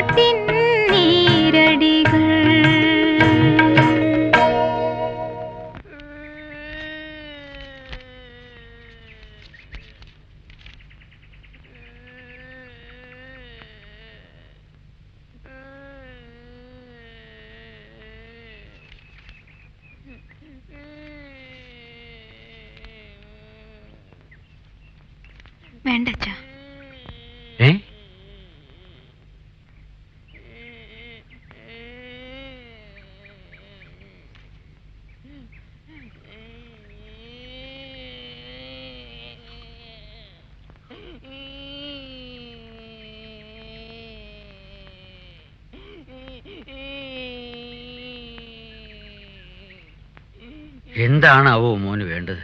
പാട്ടിൻ നീരടികൾ. വേണ്ട അച്ഛാ. എന്താണാവോ മോന് വേണ്ടത്?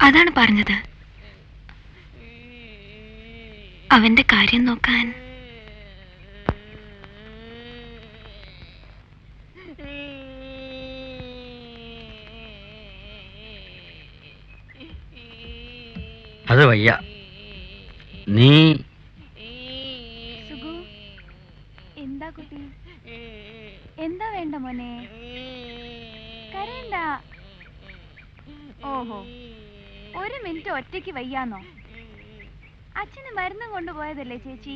അതാണ് പറഞ്ഞത്, അവന്റെ കാര്യം നോക്കാൻ. അത് വയ്യ. നീ എന്താ കുട്ടി, എന്താ വേണ്ട മോനെ? കരയണ്ട. ഓഹോ, ഒരു മിനിറ്റ് ഒറ്റയ്ക്ക് വയ്യാന്നോ? അച്ഛന് മരുന്നും കൊണ്ടുപോയതല്ലേ ചേച്ചി?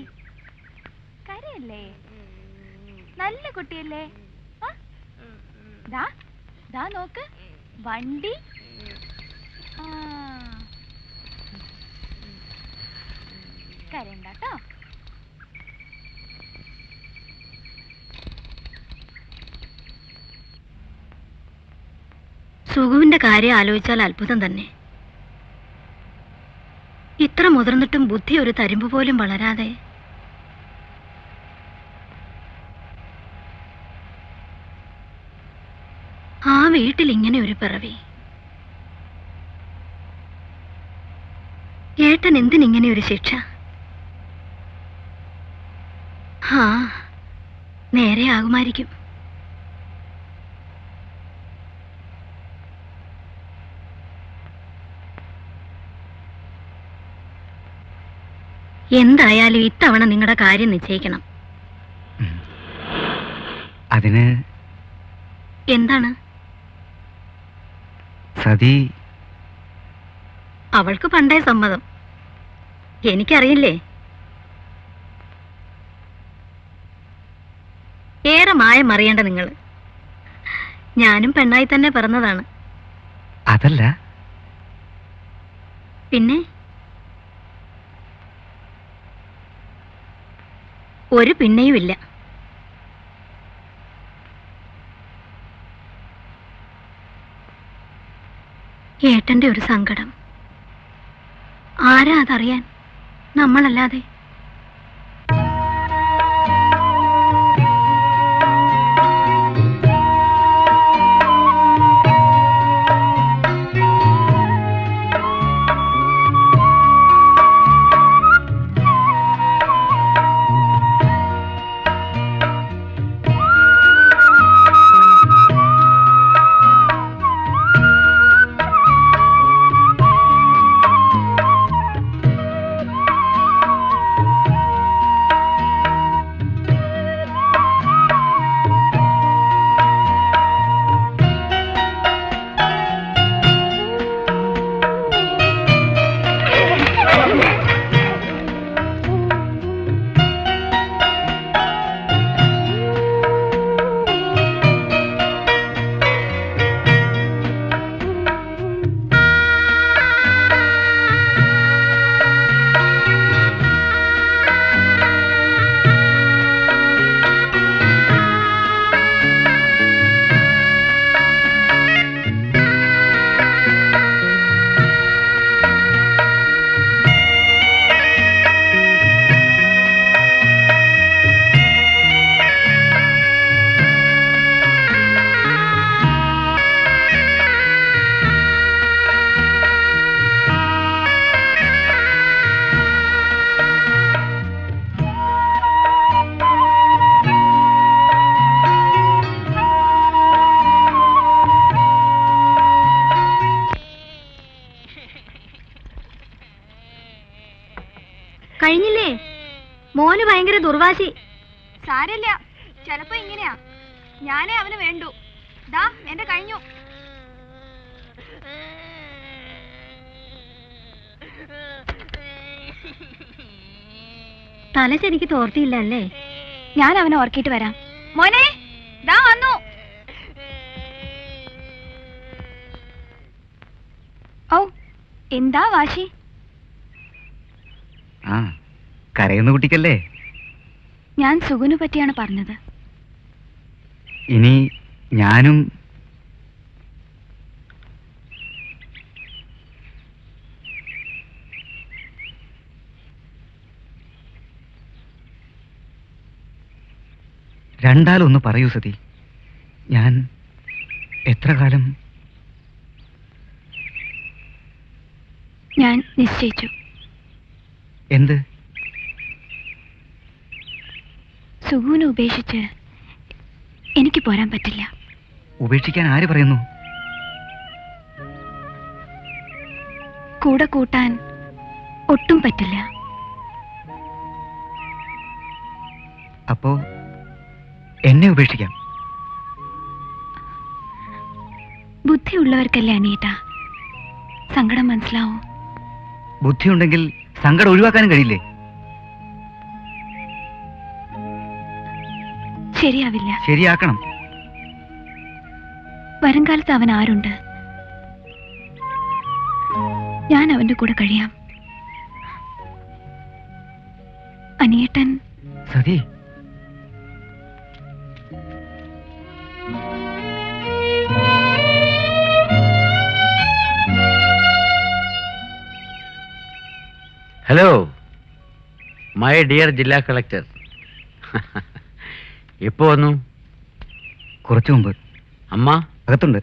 കരയല്ലേ? നല്ല കുട്ടിയല്ലേ? ദാ നോക്ക്, വണ്ടി. കരയണ്ട കേട്ടോ. സുഖുവിന്റെ കാര്യം ആലോചിച്ചാൽ അത്ഭുതം തന്നെ. ഇത്ര മുതിർന്നിട്ടും ബുദ്ധി ഒരു തരിമ്പ് പോലും വളരാതെ. ആ വീട്ടിൽ ഇങ്ങനെ ഒരു പിറവി. ഏട്ടൻ എന്തിനിങ്ങനെ ഒരു ശിക്ഷ? നേരെ ആകുമായിരിക്കും. എന്തായാലും ഇത്തവണ നിങ്ങളുടെ കാര്യം നിശ്ചയിക്കണം. അതിന് എന്താണ്? സതി അവൾക്ക് പണ്ടേ സമ്മതം. എനിക്കറിയില്ലേ. ഏറെ മായം അറിയേണ്ട നിങ്ങൾ. ഞാനും പെണ്ണായി തന്നെ പിറന്നതാണ്. അതല്ല പിന്നെ ഒരു പിന്നെയുമില്ല. ഏട്ടന്റെ ഒരു സങ്കടം ആരാ അതറിയാൻ? നമ്മളല്ലാതെ. മോന് ഭയങ്കര ദുർവാശി. സാരല്ല, ചിലപ്പോ ഇങ്ങനെയാ. ഞാനേ അവന് വേണ്ടു. ദാ എന്റെ കഴിഞ്ഞു. തല ശരിക്ക് തോർത്തിയില്ല അല്ലേ? ഞാൻ അവനെ ഓർക്കിട്ട് വരാം. മോനെ ദാ വന്നു. ഓ എന്താ വാശി? ആ, കരയുന്ന കുട്ടിക്കല്ലേ? ഞാൻ സുഗുനു പറ്റിയാണ് പറഞ്ഞത്. ഇനി ഞാനും രണ്ടാലൊന്ന് പറയൂ സതി. ഞാൻ എത്ര കാലം? ഞാൻ നിശ്ചയിച്ചു. എന്ത്? സുഗുനെ ഉപേക്ഷിച്ച് എനിക്ക് പോരാൻ പറ്റില്ല. ഉപേക്ഷിക്കാൻ ആര് പറയുന്നു? കൂടെ കൂട്ടാൻ ഒട്ടും പറ്റില്ല. അപ്പോ എന്നെ ഉപേക്ഷിക്കാം? ബുദ്ധിയുള്ളവർക്കല്ലേ അനിയേട്ടാ സങ്കടം മനസ്സിലാവും. ബുദ്ധിയുണ്ടെങ്കിൽ സങ്കടം ഒഴിവാക്കാനും കഴിയില്ലേ? ശരിയാവില്ല. ശരിയാക്കണം. വരുംകാലത്ത് അവൻ ആരുണ്ട്? ഞാൻ അവന്റെ കൂടെ കഴിയാം. അനിയേട്ടൻ. സതി, ഹലോ മൈ ഡിയർ ജില്ലാ കളക്ടർ. എപ്പോ വന്നു? കുറച്ചു മുമ്പ്. അമ്മ അകത്തുണ്ട്.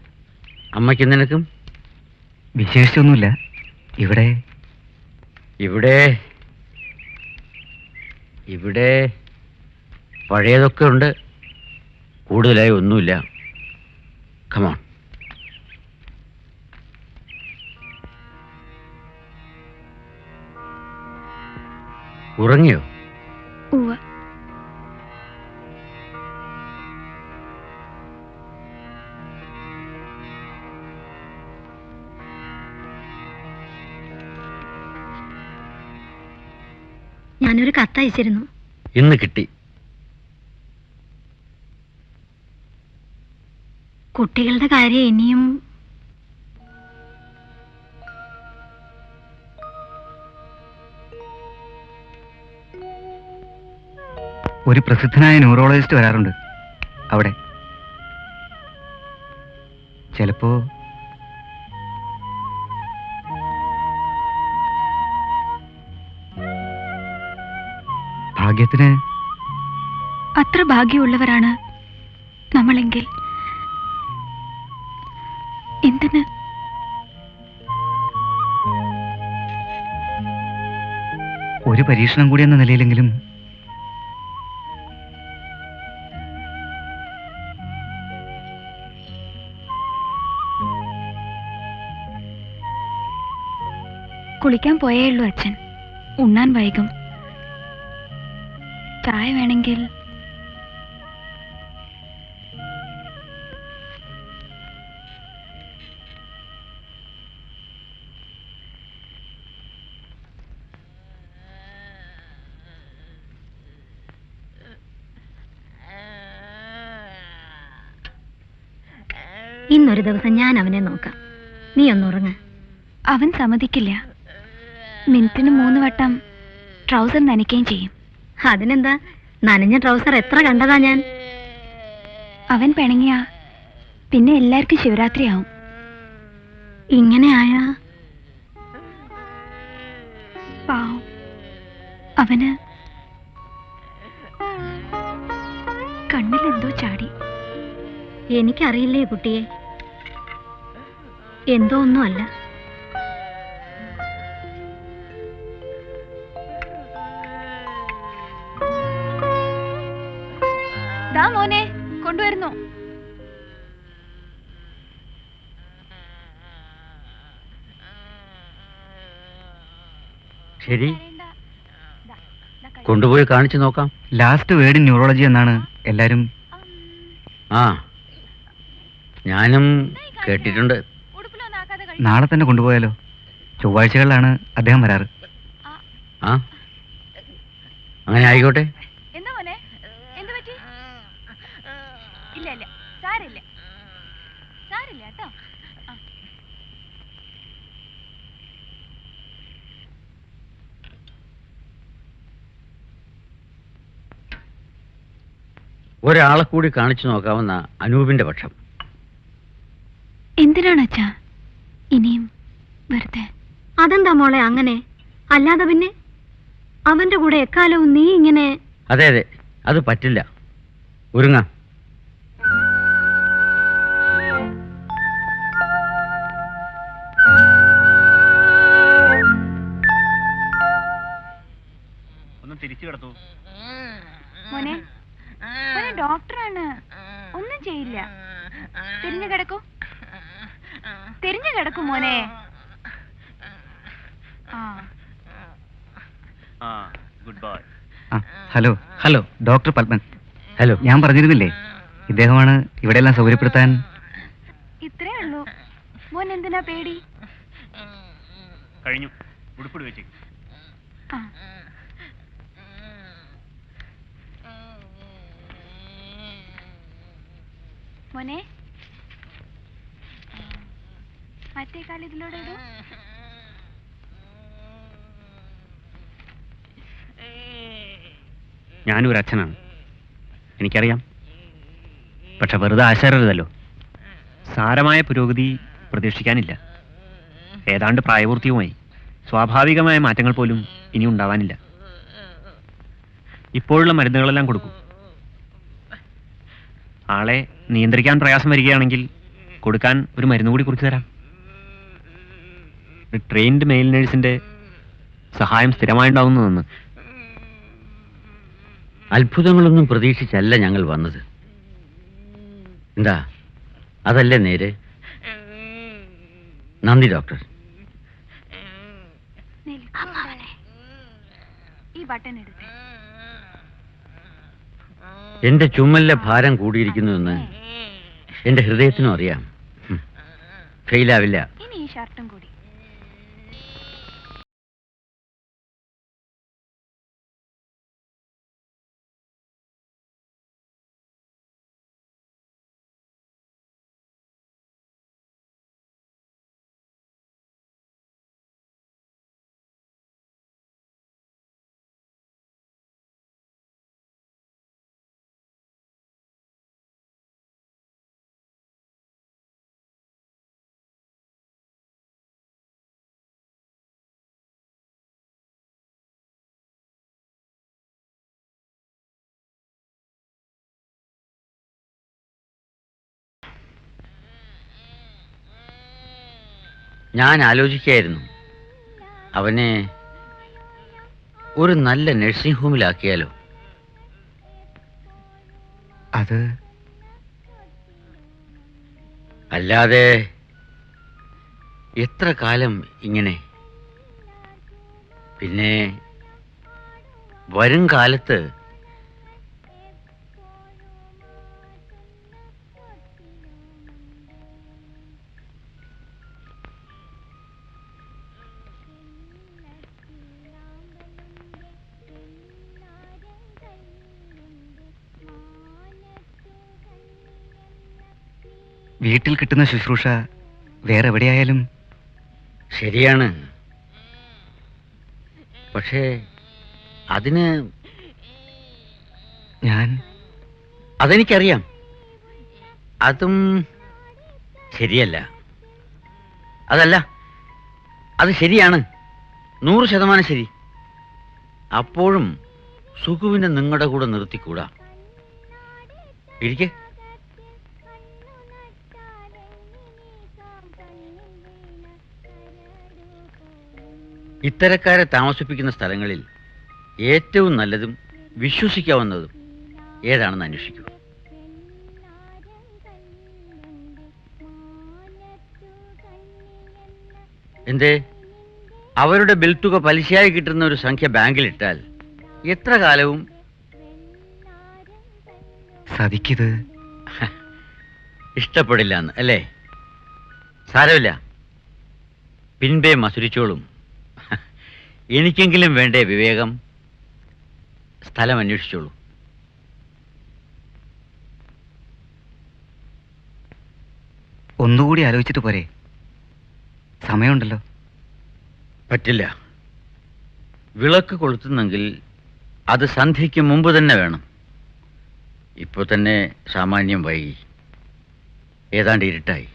അമ്മയ്ക്ക് നിനക്കും? വിശേഷിച്ചൊന്നുമില്ല. ഇവിടെ ഇവിടെ ഇവിടെ പഴയതൊക്കെ ഉണ്ട്, കൂടുതലായി ഒന്നുമില്ല. കമോൺ. ഉറങ്ങിയോ? ഉവ്വ്. ഞാനൊരു കത്തയച്ചിരുന്നു. ഇന്ന് കിട്ടി. കുട്ടികളുടെ കാര്യം ഇനിയും. ഒരു പ്രസിദ്ധനായ ന്യൂറോളജിസ്റ്റ് വരാറുണ്ട് അവിടെ. ചിലപ്പോ ഭാഗ്യത്തിന്. അത്ര ഭാഗ്യമുള്ളവരാണ് നമ്മളെങ്കിൽ എന്തിന്? ഒരു പരീക്ഷണം കൂടി എന്ന നിലയിലെങ്കിലും കുളിക്കാൻ പോയേ ഉള്ളൂ അച്ഛൻ. ഉണ്ണാൻ വൈകും. ചായ വേണമെങ്കിൽ. ഇന്നൊരു ദിവസം ഞാൻ അവനെ നോക്കാം. നീ ഒന്നുറങ്ങ. അവൻ സമ്മതിക്കില്ല. മിനിറ്റിന് 3 വട്ടം ട്രൗസർ നനയ്ക്കുകയും ചെയ്യും. അതിനെന്താ, നനഞ്ഞ ട്രൗസർ എത്ര കണ്ടതാ ഞാൻ. അവൻ പിണങ്ങിയ പിന്നെ എല്ലാവർക്കും ശിവരാത്രിയാവും. ഇങ്ങനെ ആയാ പാവം. അവന് കണ്ണിലെന്തോ ചാടി. എനിക്കറിയില്ലേ കുട്ടിയെ, എന്തോ ഒന്നുമല്ല. ദാ മോനെ കൊണ്ടുവരുന്നു. ശരി, കൊണ്ടുപോയി കാണിച്ചു നോക്കാം. ലാസ്റ്റ് വേർഡ് ഇൻ ന്യൂറോളജി എന്നാണ് എല്ലാരും. ആ, ഞാനും കേട്ടിട്ടുണ്ട്. നാളെ തന്നെ കൊണ്ടുപോയാലോ? ചൊവ്വാഴ്ചകളിലാണ് അദ്ദേഹം വരാറ്. ആ, അങ്ങനെ ആയിക്കോട്ടെ. എന്താ മോനെ, എന്ത് പറ്റി? ഇല്ല ഇല്ല, സാരില്ല സാരില്ല കേട്ടോ. ഒരാളെ കൂടി കാണിച്ചു നോക്കാവുന്ന അനൂപിന്റെ പക്ഷം. എന്തിനാണ് അച്ഛാ ഇനിയും വെറുതെ? അതെന്താ മോളെ അങ്ങനെ? അല്ലാതെ പിന്നെ അവന്റെ കൂടെ എക്കാലവും നീ ഇങ്ങനെ? അതെ അതെ, അത് പറ്റില്ല. ഒരുങ്ങ. ഒന്ന് തിരിച്ചു കിടത്തു. മോനെ, മോനെ ഡോക്ടറാണ്, ഒന്നും ചെയ്യില്ല. തിരിഞ്ഞു കിടക്കൂ, തിരിഞ്ഞു കിടക്കൂ മോനെ. Good bye. Hello hello, doctor Padman. Hello. ഞാൻ പറഞ്ഞിരുന്നില്ലേ, ഇദ്ദേഹമാണ് ഇവിടെയെല്ലാം സൗകര്യപ്പെടുത്താൻ. ഇത്രേ ഉള്ളൂ. മോൻ എന്തിനാ പേടി? കഴിഞ്ഞു. ഉടുപ്പിട് വെച്ച്. ആ. മോനെ, മറ്റേ കാലം ഇതിലൂടെ ഇടൂ. ഞാനൊരു അച്ഛനാണ്, എനിക്കറിയാം. പക്ഷെ വെറുതെ ആശാരരുതല്ലോ. സാരമായ പുരോഗതി പ്രതീക്ഷിക്കാനില്ല. ഏതാണ്ട് പ്രായപൂർത്തിയുമായി സ്വാഭാവികമായ മാറ്റങ്ങൾ പോലും ഇനി ഉണ്ടാവാനില്ല. ഇപ്പോഴുള്ള മരുന്നുകളെല്ലാം കൊടുക്കും. ആളെ നിയന്ത്രിക്കാൻ പ്രയാസം വരികയാണെങ്കിൽ കൊടുക്കാൻ ഒരു മരുന്ന് കൂടി കുറിച്ച് തരാം. ഒരു ട്രെയിൻഡ് മെയിൽ നേഴ്സിന്റെ സഹായം സ്ഥിരമായിട്ടുണ്ടാവുന്നതെന്ന്. അത്ഭുതങ്ങളൊന്നും പ്രതീക്ഷിച്ചല്ല ഞങ്ങൾ വന്നത്. എന്താ, അതല്ലേ നേര്? നന്ദി ഡോക്ടർ. ഈ ബട്ടൺ എടുത്ത്. എന്റെ ചുമലിലെ ഭാരം കൂടിയിരിക്കുന്നുവെന്ന് എന്റെ ഹൃദയത്തിനും അറിയാം. ഫെയിലാവില്ല. ഇനി ഈ ഷർട്ടും കൂടി. ഞാൻ ആലോചിക്കായിരുന്നു, അവനെ ഒരു നല്ല നഴ്സിംഗ് ഹോമിലാക്കിയാലോ. അത് അല്ലാതെ എത്ര കാലം ഇങ്ങനെ? പിന്നെ വരും കാലത്ത് വീട്ടിൽ കിട്ടുന്ന ശുശ്രൂഷ വേറെ എവിടെയായാലും ശരിയാണ്. പക്ഷേ അതിന് അതെനിക്കറിയാം. അതും ശരിയല്ല. അതല്ല, അത് ശരിയാണ്, 100% ശരി. അപ്പോഴും സുഖുവിനെ നിങ്ങളുടെ കൂടെ നിർത്തിക്കൂടാ. ഇരിക്കെ. ഇത്തരക്കാരെ താമസിപ്പിക്കുന്ന സ്ഥലങ്ങളിൽ ഏറ്റവും നല്ലതും വിശ്വസിക്കാവുന്നതും ഏതാണെന്ന് അന്വേഷിക്കൂ. എന്തേ, അവരുടെ ബിൽ തുക പലിശയായി കിട്ടുന്ന ഒരു സംഖ്യ ബാങ്കിലിട്ടാൽ എത്ര കാലവും സതിക്കിത് ഇഷ്ടപ്പെടില്ല എന്ന് അല്ലേ? സാരമില്ല, പിൻപേ മസുരിച്ചോളും. എനിക്കെങ്കിലും വേണ്ടേ വിവേകം? സ്ഥലം അന്വേഷിച്ചോളൂ. ഒന്നുകൂടി ആലോചിച്ചിട്ട് പോരെ? സമയമുണ്ടല്ലോ. പറ്റില്ല. വിളക്ക് കൊളുത്തുന്നെങ്കിൽ അത് സന്ധ്യയ്ക്ക് മുമ്പ് തന്നെ വേണം. ഇപ്പോൾ തന്നെ സാമാന്യം വൈകി, ഏതാണ്ട് ഇരുട്ടായി.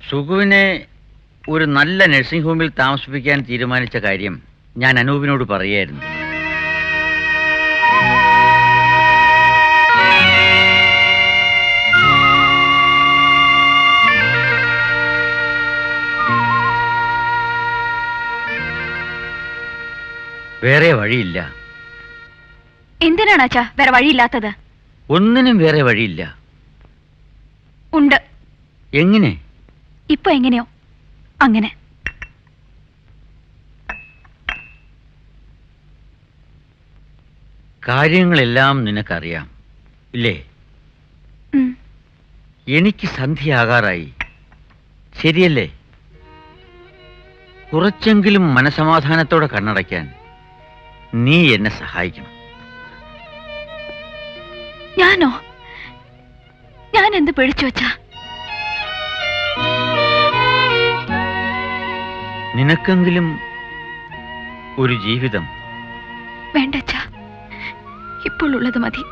സുഗുവിനെ ഒരു നല്ല നഴ്സിംഗ് ഹോമിൽ താമസിപ്പിക്കാൻ തീരുമാനിച്ച കാര്യം ഞാൻ അനൂപിനോട് പറയായിരുന്നു. വേറെ വഴിയില്ല. എന്തിനാണ് അച്ഛാ വേറെ വഴിയില്ലാത്തത്? ഒന്നിനും വേറെ വഴിയില്ല. ഉണ്ട്. എങ്ങനെ? ഇപ്പൊ എങ്ങനെയോ അങ്ങനെ. കാര്യങ്ങളെല്ലാം നിനക്കറിയാം ഇല്ലേ? എനിക്ക് സന്ധ്യയാകാറായി, ശരിയല്ലേ? കുറച്ചെങ്കിലും മനസമാധാനത്തോടെ കണ്ണടയ്ക്കാൻ നീ എന്നെ സഹായിക്കണം. ഞാനോ? ഞാൻ എന്ത് പിടിച്ചു വച്ചാ? നിനക്കെങ്കിലും ഒരു ജീവിതം. വേണ്ടച്ചാ, ഇപ്പോൾ ഉള്ളത് മതി.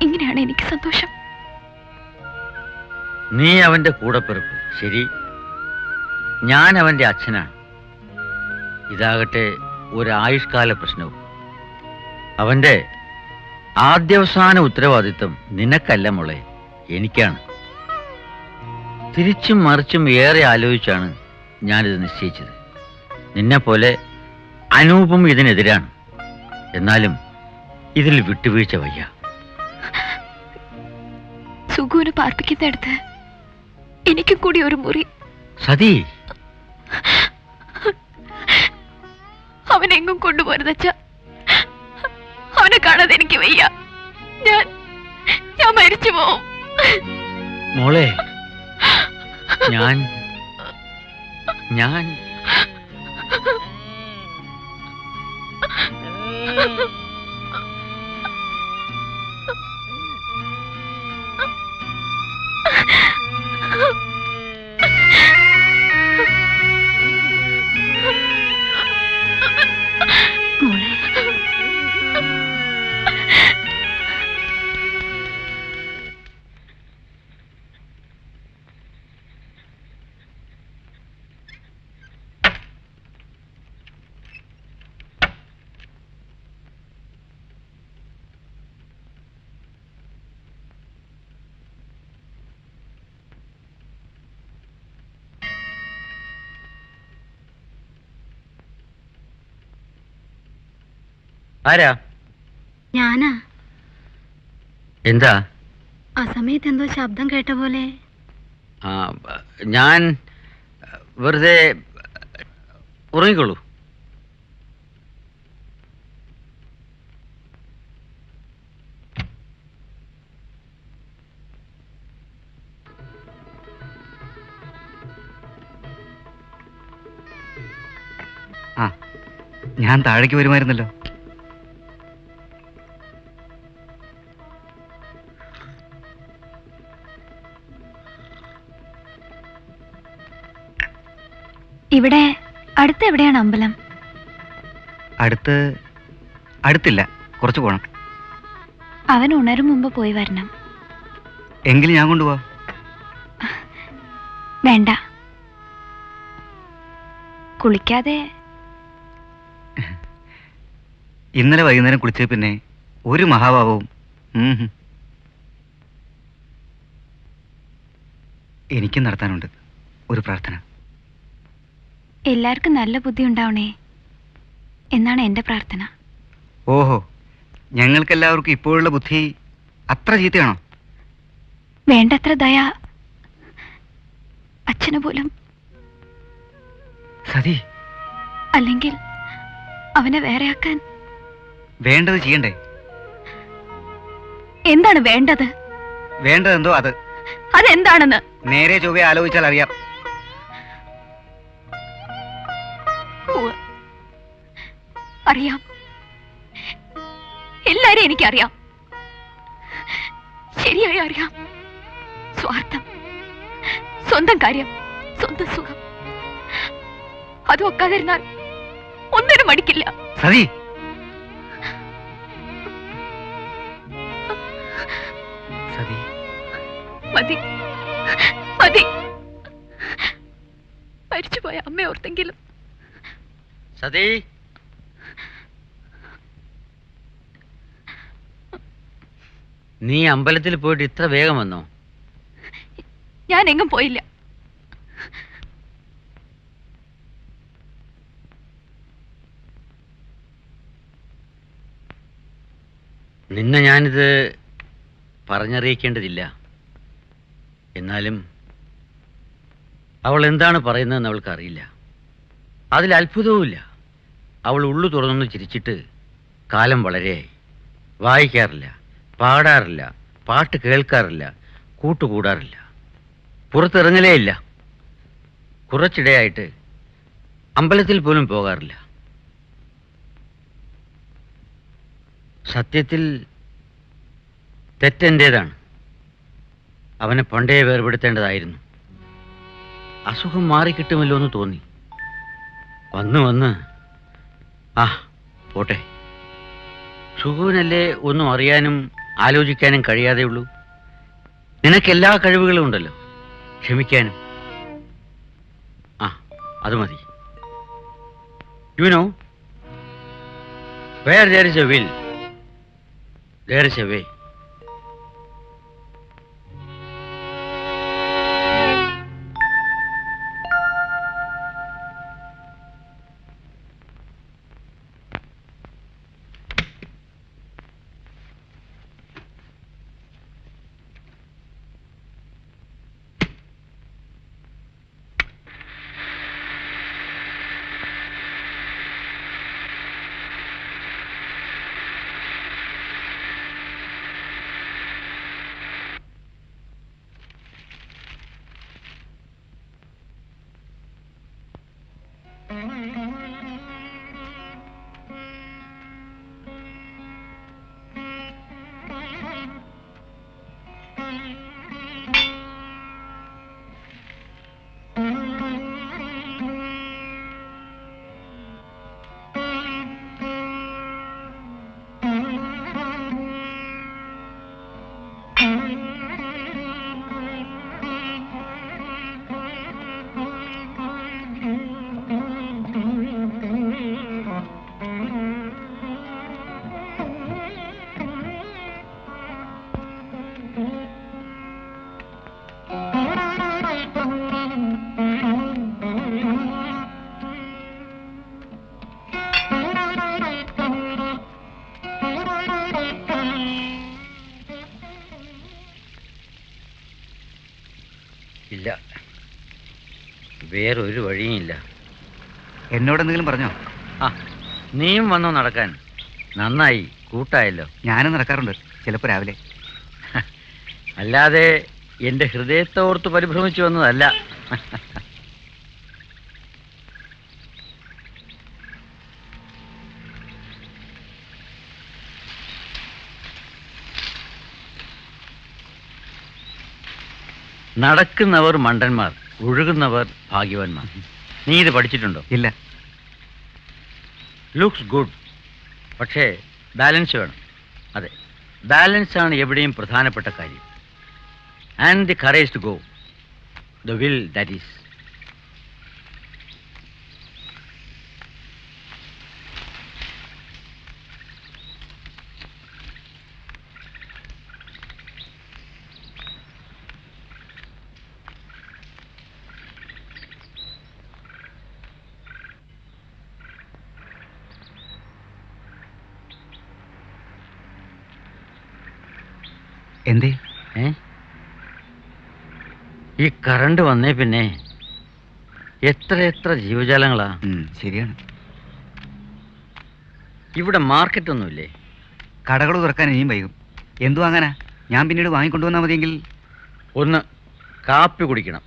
ഇങ്ങനെയാണ് എനിക്ക് സന്തോഷം. നീ അവന്റെ കൂടപ്പിറപ്പ്, ശരി. ഞാൻ അവന്റെ അച്ഛനാണ്. ഇതാകട്ടെ ഒരു ആയുഷ്കാല പ്രശ്നവും. അവന്റെ ആദ്യവസാന ഉത്തരവാദിത്വം നിനക്കല്ല മോളെ, എനിക്കാണ്. തിരിച്ചും മറിച്ചും ഏറെ ആലോചിച്ചാണ് ഞാനിത് നിശ്ചയിച്ചത്. നിന്നെപ്പോലെ അനൂപും ഇതിനെതിരാണ്. എന്നാലും ഇതിൽ വിട്ടുവീഴ്ച വയ്യ. സുഗുവിന് പാർപ്പിക്കുന്നിടത്ത് എനിക്കും കൂടി ഒരു മുറി. സതി, അവനെങ്ങും കൊണ്ടുപോരുതച്ച. അവനെ കാണാതെ എനിക്ക് വയ്യ. ഞാൻ മരിച്ചു പോവും. മോളെ, ഞാൻ ആരാ? ഞാനാ. എന്താ? ആ സമയത്ത് എന്തോ ശബ്ദം കേട്ട പോലെ. ഞാൻ വെറുതെ ഉറങ്ങിക്കോളൂ. ആ, ഞാൻ താഴേക്ക് വരുമായിരുന്നല്ലോ. ഇവിടെ അടുത്ത് എവിടെയാണ് അമ്പലം? അടുത്തില്ല, കുറച്ച് പോണം. അവൻ ഉണരും മുമ്പ് പോയി വരണം. എങ്കിലും ഞാൻ കൊണ്ടുപോവാ. വേണ്ട, കുളിക്കാതെ. ഇന്നലെ വൈകുന്നേരം കുളിച്ച പിന്നെ ഒരു മഹാഭാവവും. എനിക്കും നടത്താനുണ്ട് ഒരു പ്രാർത്ഥന. എല്ലാവർക്കും നല്ല ബുദ്ധി ഉണ്ടാവണേ. എന്നാണ് എൻ്റെ പ്രാർത്ഥന. ഓഹോ, ഞങ്ങൾക്കെല്ലാവർക്കും ഇപ്പോഴുള്ള ബുദ്ധി അത്ര ചീത്തയാണോ? വേണ്ടത്ര ദയ അച്ഛന് പോലും. സതി, അല്ലെങ്കിൽ അവനെ വേറെയാക്കാൻ വേണ്ടത് ചെയ്യണ്ടേ? എന്താണ് വേണ്ടത്? വേണ്ടതെന്തോ അത്. അതെന്താണെന്ന് നേരെ ചൊവ്വേ ആലോചിച്ചാൽ അറിയാം. ഉവ്വ്. അറിയാം, എല്ലാരെയും എനിക്കറിയാം, ശരിയായി അറിയാം. സ്വാർത്ഥം, സ്വന്തം കാര്യം, സ്വന്തം സുഖം, അത് ഒക്കാതിരുന്നാൽ ഒന്നിനും മടിക്കില്ല. സതി, സതി, മതി മതി. മരിച്ചുപോയ അമ്മ ഓർത്തെങ്കിലും. സതി, നീ അമ്പലത്തിൽ പോയിട്ട് ഇത്ര വേഗം വന്നോ? ഞാൻ എങ്ങും പോയില്ല. നിന്നെ ഞാനിത് പറഞ്ഞറിയിക്കേണ്ടതില്ല. എന്നാലും അവൾ എന്താണ് പറയുന്നതെന്ന് അവൾക്കറിയില്ല. അതിൽ അത്ഭുതവുമില്ല. അവൾ ഉള്ളു തുറന്നൊന്ന് ചിരിച്ചിട്ട് കാലം വളരെയായി. വായിക്കാറില്ല, പാടാറില്ല, പാട്ട് കേൾക്കാറില്ല, കൂട്ടുകൂടാറില്ല, പുറത്തിറങ്ങലേ ഇല്ല. കുറച്ചിടെയായിട്ട് അമ്പലത്തിൽ പോലും പോകാറില്ല. സത്യത്തിൽ തെറ്റെൻ്റേതാണ്. അവനെ പണ്ടേ വേർപെടുത്തേണ്ടതായിരുന്നു. അസുഖം മാറിക്കിട്ടുമല്ലോ എന്ന് തോന്നി. വന്ന് വന്ന് പോട്ടെ. സുഖുവിനല്ലേ ഒന്നും അറിയാനും ആലോചിക്കാനും കഴിയാതെയുള്ളൂ. നിനക്കെല്ലാ കഴിവുകളും ഉണ്ടല്ലോ, ക്ഷമിക്കാനും. അത് മതി. You know, where there is a will, there is a way. ഇല്ല, വേറൊരു വഴിയുമില്ല. എന്നോട് എന്തെങ്കിലും പറഞ്ഞോ? നീയും വന്നോ നടക്കാൻ? നന്നായി, കൂട്ടായല്ലോ. ഞാനും നടക്കാറുണ്ട്, ചിലപ്പോൾ രാവിലെ. അല്ലാതെ എൻ്റെ ഹൃദയത്തോർത്ത് പരിഭ്രമിച്ചു വന്നതല്ല. നടക്കുന്നവർ മണ്ടന്മാർ, ഒഴുകുന്നവർ ഭാഗ്യവാന്മാർ. നീ ഇത് പഠിച്ചിട്ടുണ്ടോ? ഇല്ല. ലുക്സ് ഗുഡ്, പക്ഷേ ബാലൻസ് വേണം. അതെ, ബാലൻസ് ആണ് എവിടെയും പ്രധാനപ്പെട്ട കാര്യം. And the courage to go, the will, that is. എന്തേ? ഏ ഈ കറണ്ട് വന്നേ പിന്നെ എത്ര ജീവജാലങ്ങളാ. ശരിയാണ്. ഇവിടെ മാർക്കറ്റ് ഒന്നുമില്ലേ? കടകൾ തുറക്കാൻ ഇനിയും വൈകും. എന്തു വാങ്ങാനാ? ഞാൻ പിന്നീട് വാങ്ങിക്കൊണ്ടുവന്നാൽ മതിയെങ്കിൽ. 1 കാപ്പി കുടിക്കണം.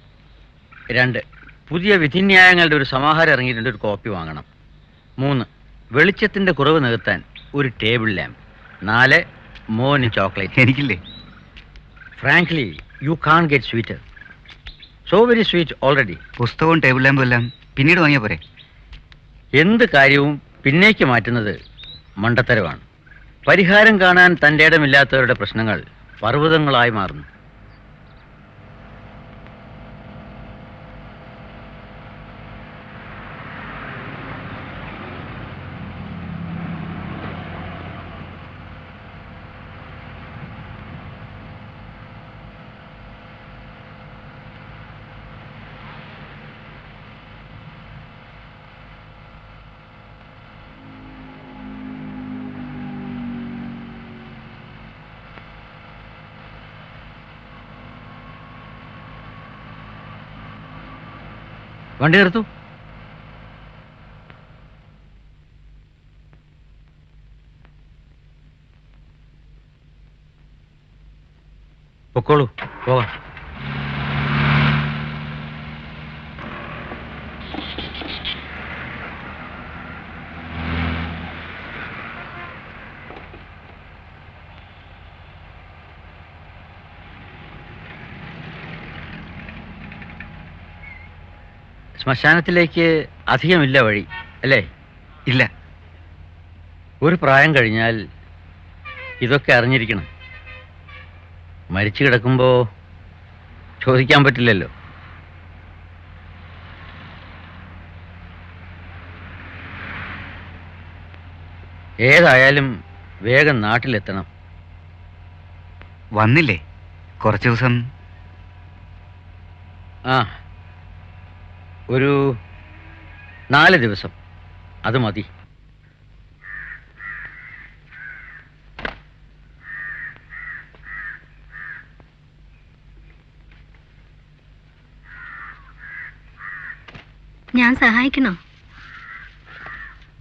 2 പുതിയ വിധിന്യായങ്ങളുടെ ഒരു സമാഹാരം ഇറങ്ങിയിട്ടുണ്ട്, ഒരു കോപ്പി വാങ്ങണം. 3 വെളിച്ചത്തിന്റെ കുറവ് നികത്താൻ ഒരു ടേബിൾ ലാമ്പ്. 4 മോന് ചോക്ലേറ്റ്. എനിക്കില്ലേ? Frankly you can get sweeter. So very sweet already. പുസ്തകവും ടേബിൾ ലാമ്പും എല്ലാം പിന്നീട് വാങ്ങിയാൽ പോരെ? എന്ത് കാര്യവും പിന്നേക്ക് മാറ്റുന്നത് മണ്ടത്തരമാണ്. പരിഹാരം കാണാൻ തൻ്റെ ഇടമില്ലാത്തവരുടെ പ്രശ്നങ്ങൾ പർവ്വതങ്ങളായി മാറുന്നു. വണ്ടി നിർത്തൂ. പൊക്കോളൂ, പോവാം. ശ്മശാനത്തിലേക്ക് അധികമില്ല വഴി, അല്ലേ? ഇല്ല. ഒരു പ്രായം കഴിഞ്ഞാൽ ഇതൊക്കെ അറിഞ്ഞിരിക്കണം. മരിച്ചു കിടക്കുമ്പോൾ ചോദിക്കാൻ പറ്റില്ലല്ലോ. ഏതായാലും വേഗം നാട്ടിലെത്തണം. വന്നില്ലേ? കുറച്ച് ദിവസം. ഒരു 4 ദിവസം, അത് മതി. ഞാൻ സഹായിക്കണോ?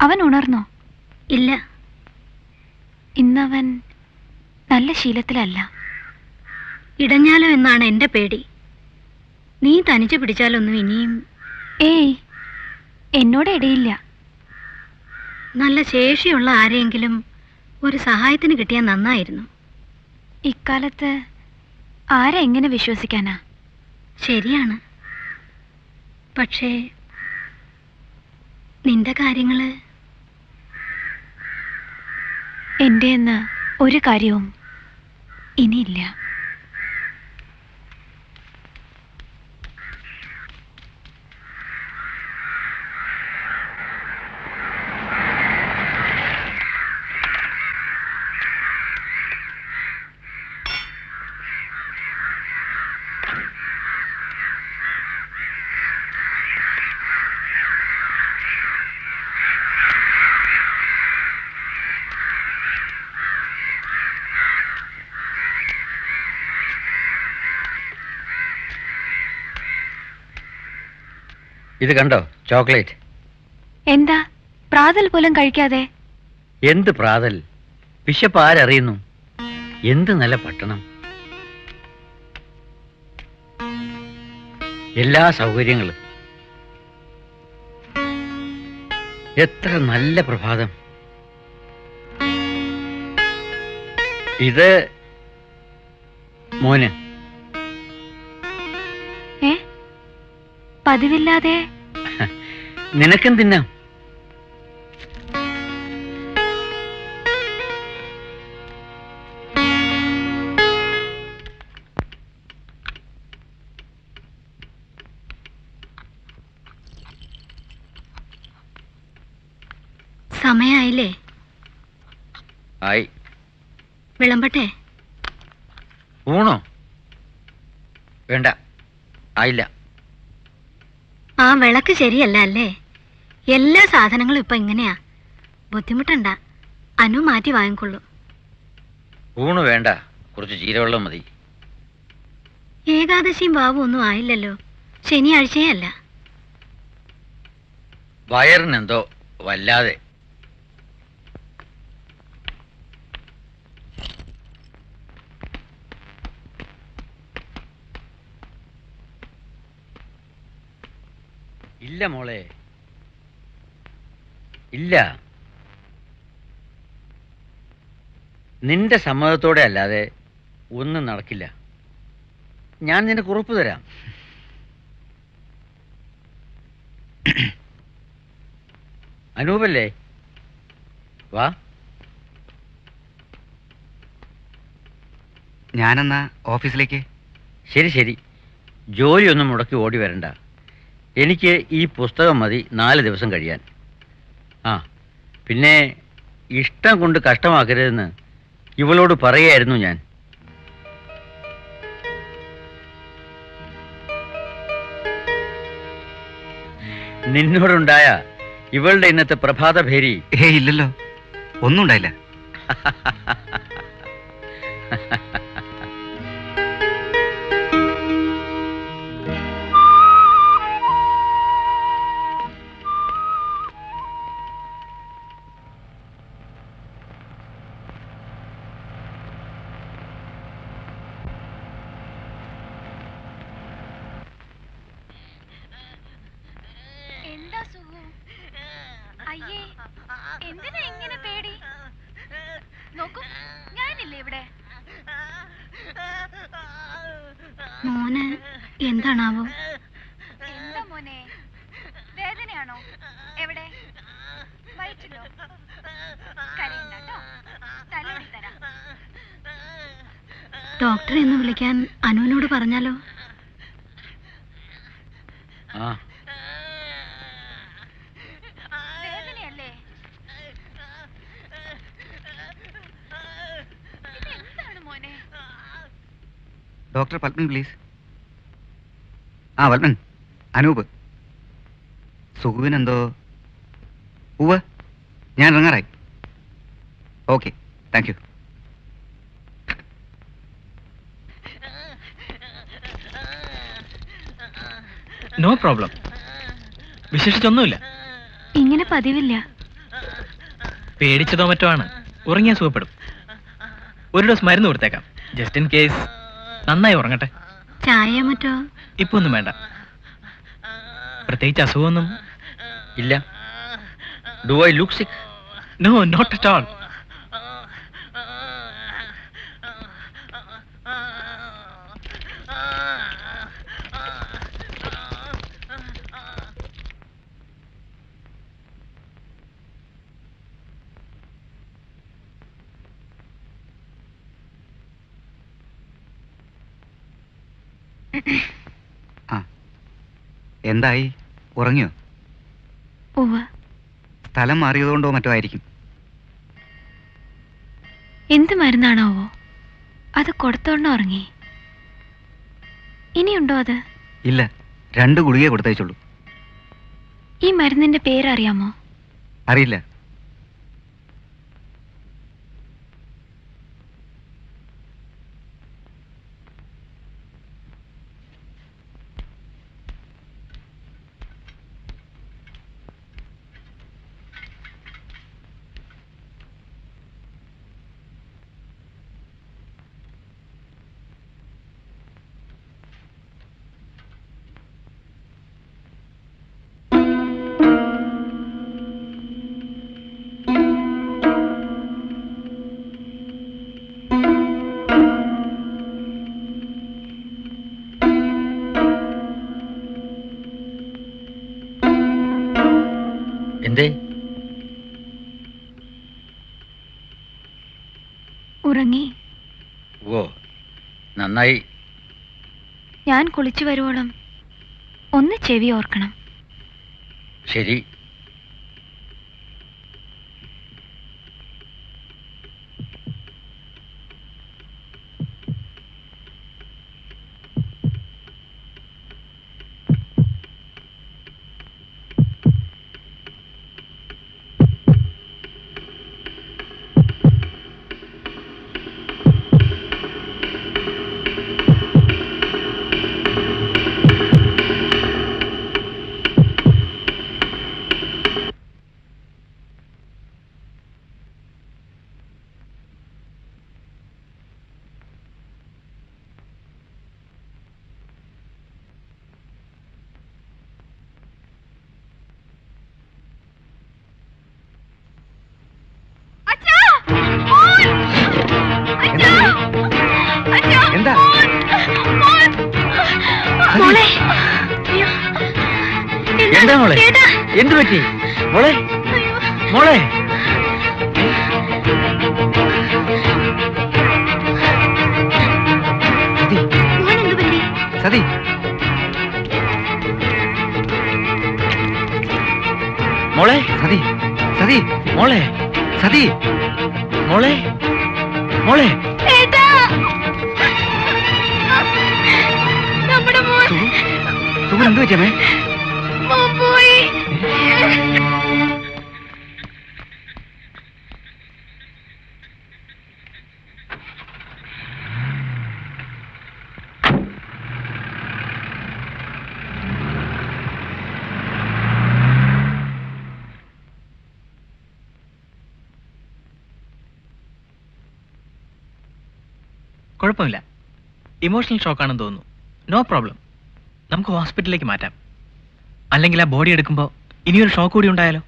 അവൻ ഉണർന്നോ? ഇല്ല. ഇന്നവൻ നല്ല ശീലത്തിലല്ല. ഇടഞ്ഞാലോ എന്നാണ് എന്റെ പേടി. നീ തനിച്ചു പിടിച്ചാലൊന്നും ഇനിയും. ഏയ്, എന്നോട് ഇടയില്ല. നല്ല ശേഷിയുള്ള ആരെയെങ്കിലും ഒരു സഹായത്തിന് കിട്ടിയാൽ നന്നായിരുന്നു. ഇക്കാലത്ത് ആരെ എങ്ങനെ വിശ്വസിക്കാനാ? ശരിയാണ്. പക്ഷേ നിന്റെ കാര്യങ്ങള്. എൻ്റെ എന്ന് ഒരു കാര്യവും ഇനിയില്ല. ഇത് കണ്ടോ, ചോക്ലേറ്റ്. എന്താ പ്രാതൽ പോലും കഴിക്കാതെ? എന്ത് പ്രാതൽ? വിശപ്പ് ആരറിയുന്നു? എന്ത് നല്ല പട്ടണം, എല്ലാ സൗകര്യങ്ങളും. എത്ര നല്ല പ്രഭാതം. ഇത് മോന്. പതിവില്ലാതെ നിനക്കും തിന്നാം. സമയായില്ലേ? ആയി. വിളമ്പട്ടെ? ഊണോ? വേണ്ട, ആയില്ല. ആ വിളക്ക് ശരിയല്ല അല്ലേ? എല്ലാ സാധനങ്ങളും ഇപ്പൊ ഇങ്ങനെയാ. ബുദ്ധിമുട്ടണ്ട, അനു മാറ്റി വാങ്ങിക്കൊള്ളൂ. ഊണ് വേണ്ട, കുറച്ച് ജീരവെള്ളം മതി. ഏകാദശിയും ഭാവം ഒന്നും ആയില്ലല്ലോ. ശനിയാഴ്ചയേ അല്ല. വയറിനെന്തോ വല്ലാതെ. ഇല്ല മോളെ, ഇല്ല. നിന്റെ സമ്മതത്തോടെ അല്ലാതെ ഒന്നും നടക്കില്ല. ഞാൻ നിനക്ക് ഉറപ്പ് തരാം. അനൂപല്ലേ? വാ. ഞാനെന്നാ ഓഫീസിലേക്ക്. ശരി ശരി, ജോലിയൊന്നും മുടക്കി ഓടി വരണ്ട. എനിക്ക് ഈ പുസ്തകം മതി 4 ദിവസം കഴിയാൻ. ആ പിന്നെ ഇഷ്ടം കൊണ്ട് കഷ്ടമാക്കരുതെന്ന് ഇവളോട് പറയായിരുന്നു ഞാൻ. നിന്നോടുണ്ടായ ഇവളുടെ ഇന്നത്തെ പ്രഭാത ഭേരി. ഇല്ലല്ലോ, ഒന്നും ഉണ്ടായില്ല. എന്താ സുഖു? അയ്യേ, എന്തിനാ ഇങ്ങനെ പേടി? നോക്കൂ, ഞാനില്ലേ ഇവിടെ. മോന് എന്താണാവോ? എന്താ മോനെ, വേദനയാണോ? എവിടെ? വയറ്റിലോ? കരയണ്ടോ, തലോടി തരാം. ഡോക്ടറെ ഒന്ന് വിളിക്കാൻ അനുവിനോട് പറഞ്ഞാലോ? ആ വേദനയല്ലേ? ഇതെന്താണ് മോനെ? Doctor Padman please. ആ പത്മൻ, അനൂപ്. സുഖുവിനെന്തോ. ഉവ്വ്, ഞാൻ ഇറങ്ങാറായി. Okay, thank you. No problem. വിശേഷിച്ചൊന്നുമില്ല. ഇങ്ങനെ പതിവില്ല. പേടിച്ചതോ മറ്റോ ആണ്. ഉറങ്ങിയാൽ സുഖപ്പെടും. ഒരു ഡോസ് മരുന്ന് കൊടുത്തേക്കാം, ജസ്റ്റ് ഇൻ കേസ്. നന്നായി ഉറങ്ങട്ടെ. ചായ മറ്റോ? ഇപ്പൊ ഒന്നും വേണ്ട. പ്രത്യേകിച്ച് അസുഖമൊന്നും ഇല്ല. Do I look sick? No, not at all. ആ, എന്തായി? ഉറങ്ങിയോ? ഉവ്വ്. സ്ഥലം മാറിയതുകൊണ്ടോ മറ്റോ ആയിരിക്കും. എന്ത് മരുന്നാണാവോ? അത് കൊടുത്തോണ്ട് ഉറങ്ങി. ഇനിയുണ്ടോ അത്? ഇല്ല, 2 ഗുളികയെ കൊടുത്തയച്ചുള്ളൂ. ഈ മരുന്നിന്റെ പേരറിയാമോ? അറിയില്ല. എന്തേ? ഉറങ്ങി. ഓ, നന്നായി. ഞാൻ കുളിച്ചു വരുവോളം ഒന്ന് ചെവി ഓർക്കണം. ശരി. എന്താ മോളെ? ചേട്ടാ. എന്ത് പറ്റി മോളെ? അയ്യോ. മോളെ സതി മോനെന്ത് പറ്റി? സതി മോളെ സതി സതി മോളെ സതി മോളെ മോളെ ചേട്ടാ. നമ്മുടെ മോൻ സുഖം എന്ത് പറ്റിയമ്മേ? മോൻ പോയി. കുഴപ്പമില്ല, ഇമോഷണൽ ഷോക്കാണെന്ന് തോന്നുന്നു. നോ പ്രോബ്ലം, നമുക്ക് ഹോസ്പിറ്റലിലേക്ക് മാറ്റാം. അല്ലെങ്കിൽ ആ ബോഡി എടുക്കുമ്പോൾ ഇനിയൊരു ഷോക്ക് കൂടി ഉണ്ടായാലോ?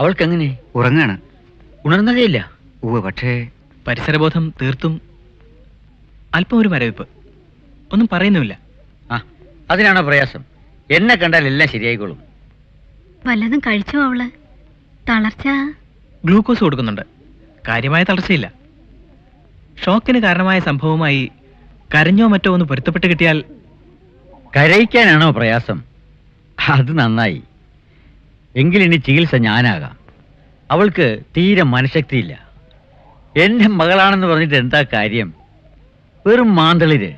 അവൾക്കെങ്ങനെ? ഉറങ്ങാണ്. ഉണർന്നതേയില്ല. പക്ഷേ പരിസരബോധം തീർത്തും അല്പം ഒരു മരവിപ്പ്, ഒന്നും പറയുന്നുമില്ല. ആ, അതിനാണോ പ്രയാസം? എന്നെ കണ്ടാൽ എല്ലാം ശരിയായിക്കോളും. വല്ലതും കഴിച്ചോ അവള്? തളർച്ച? ഗ്ലൂക്കോസ് കൊടുക്കുന്നുണ്ട്, കാര്യമായ തളർച്ചയില്ല. ഷോക്കിന് കാരണമായ സംഭവവുമായി കരഞ്ഞോ മറ്റോ ഒന്ന് പൊരുത്തപ്പെട്ട് കിട്ടിയാൽ. കരയിക്കാനാണോ പ്രയാസം? അത് നന്നായി. എങ്കിലിനി ചികിത്സ ഞാനാകാം. അവൾക്ക് തീരെ മനഃശക്തിയില്ല. എന്റെ മകളാണെന്ന് പറഞ്ഞിട്ട് എന്താ കാര്യം? വെറും മാന്തളിര്.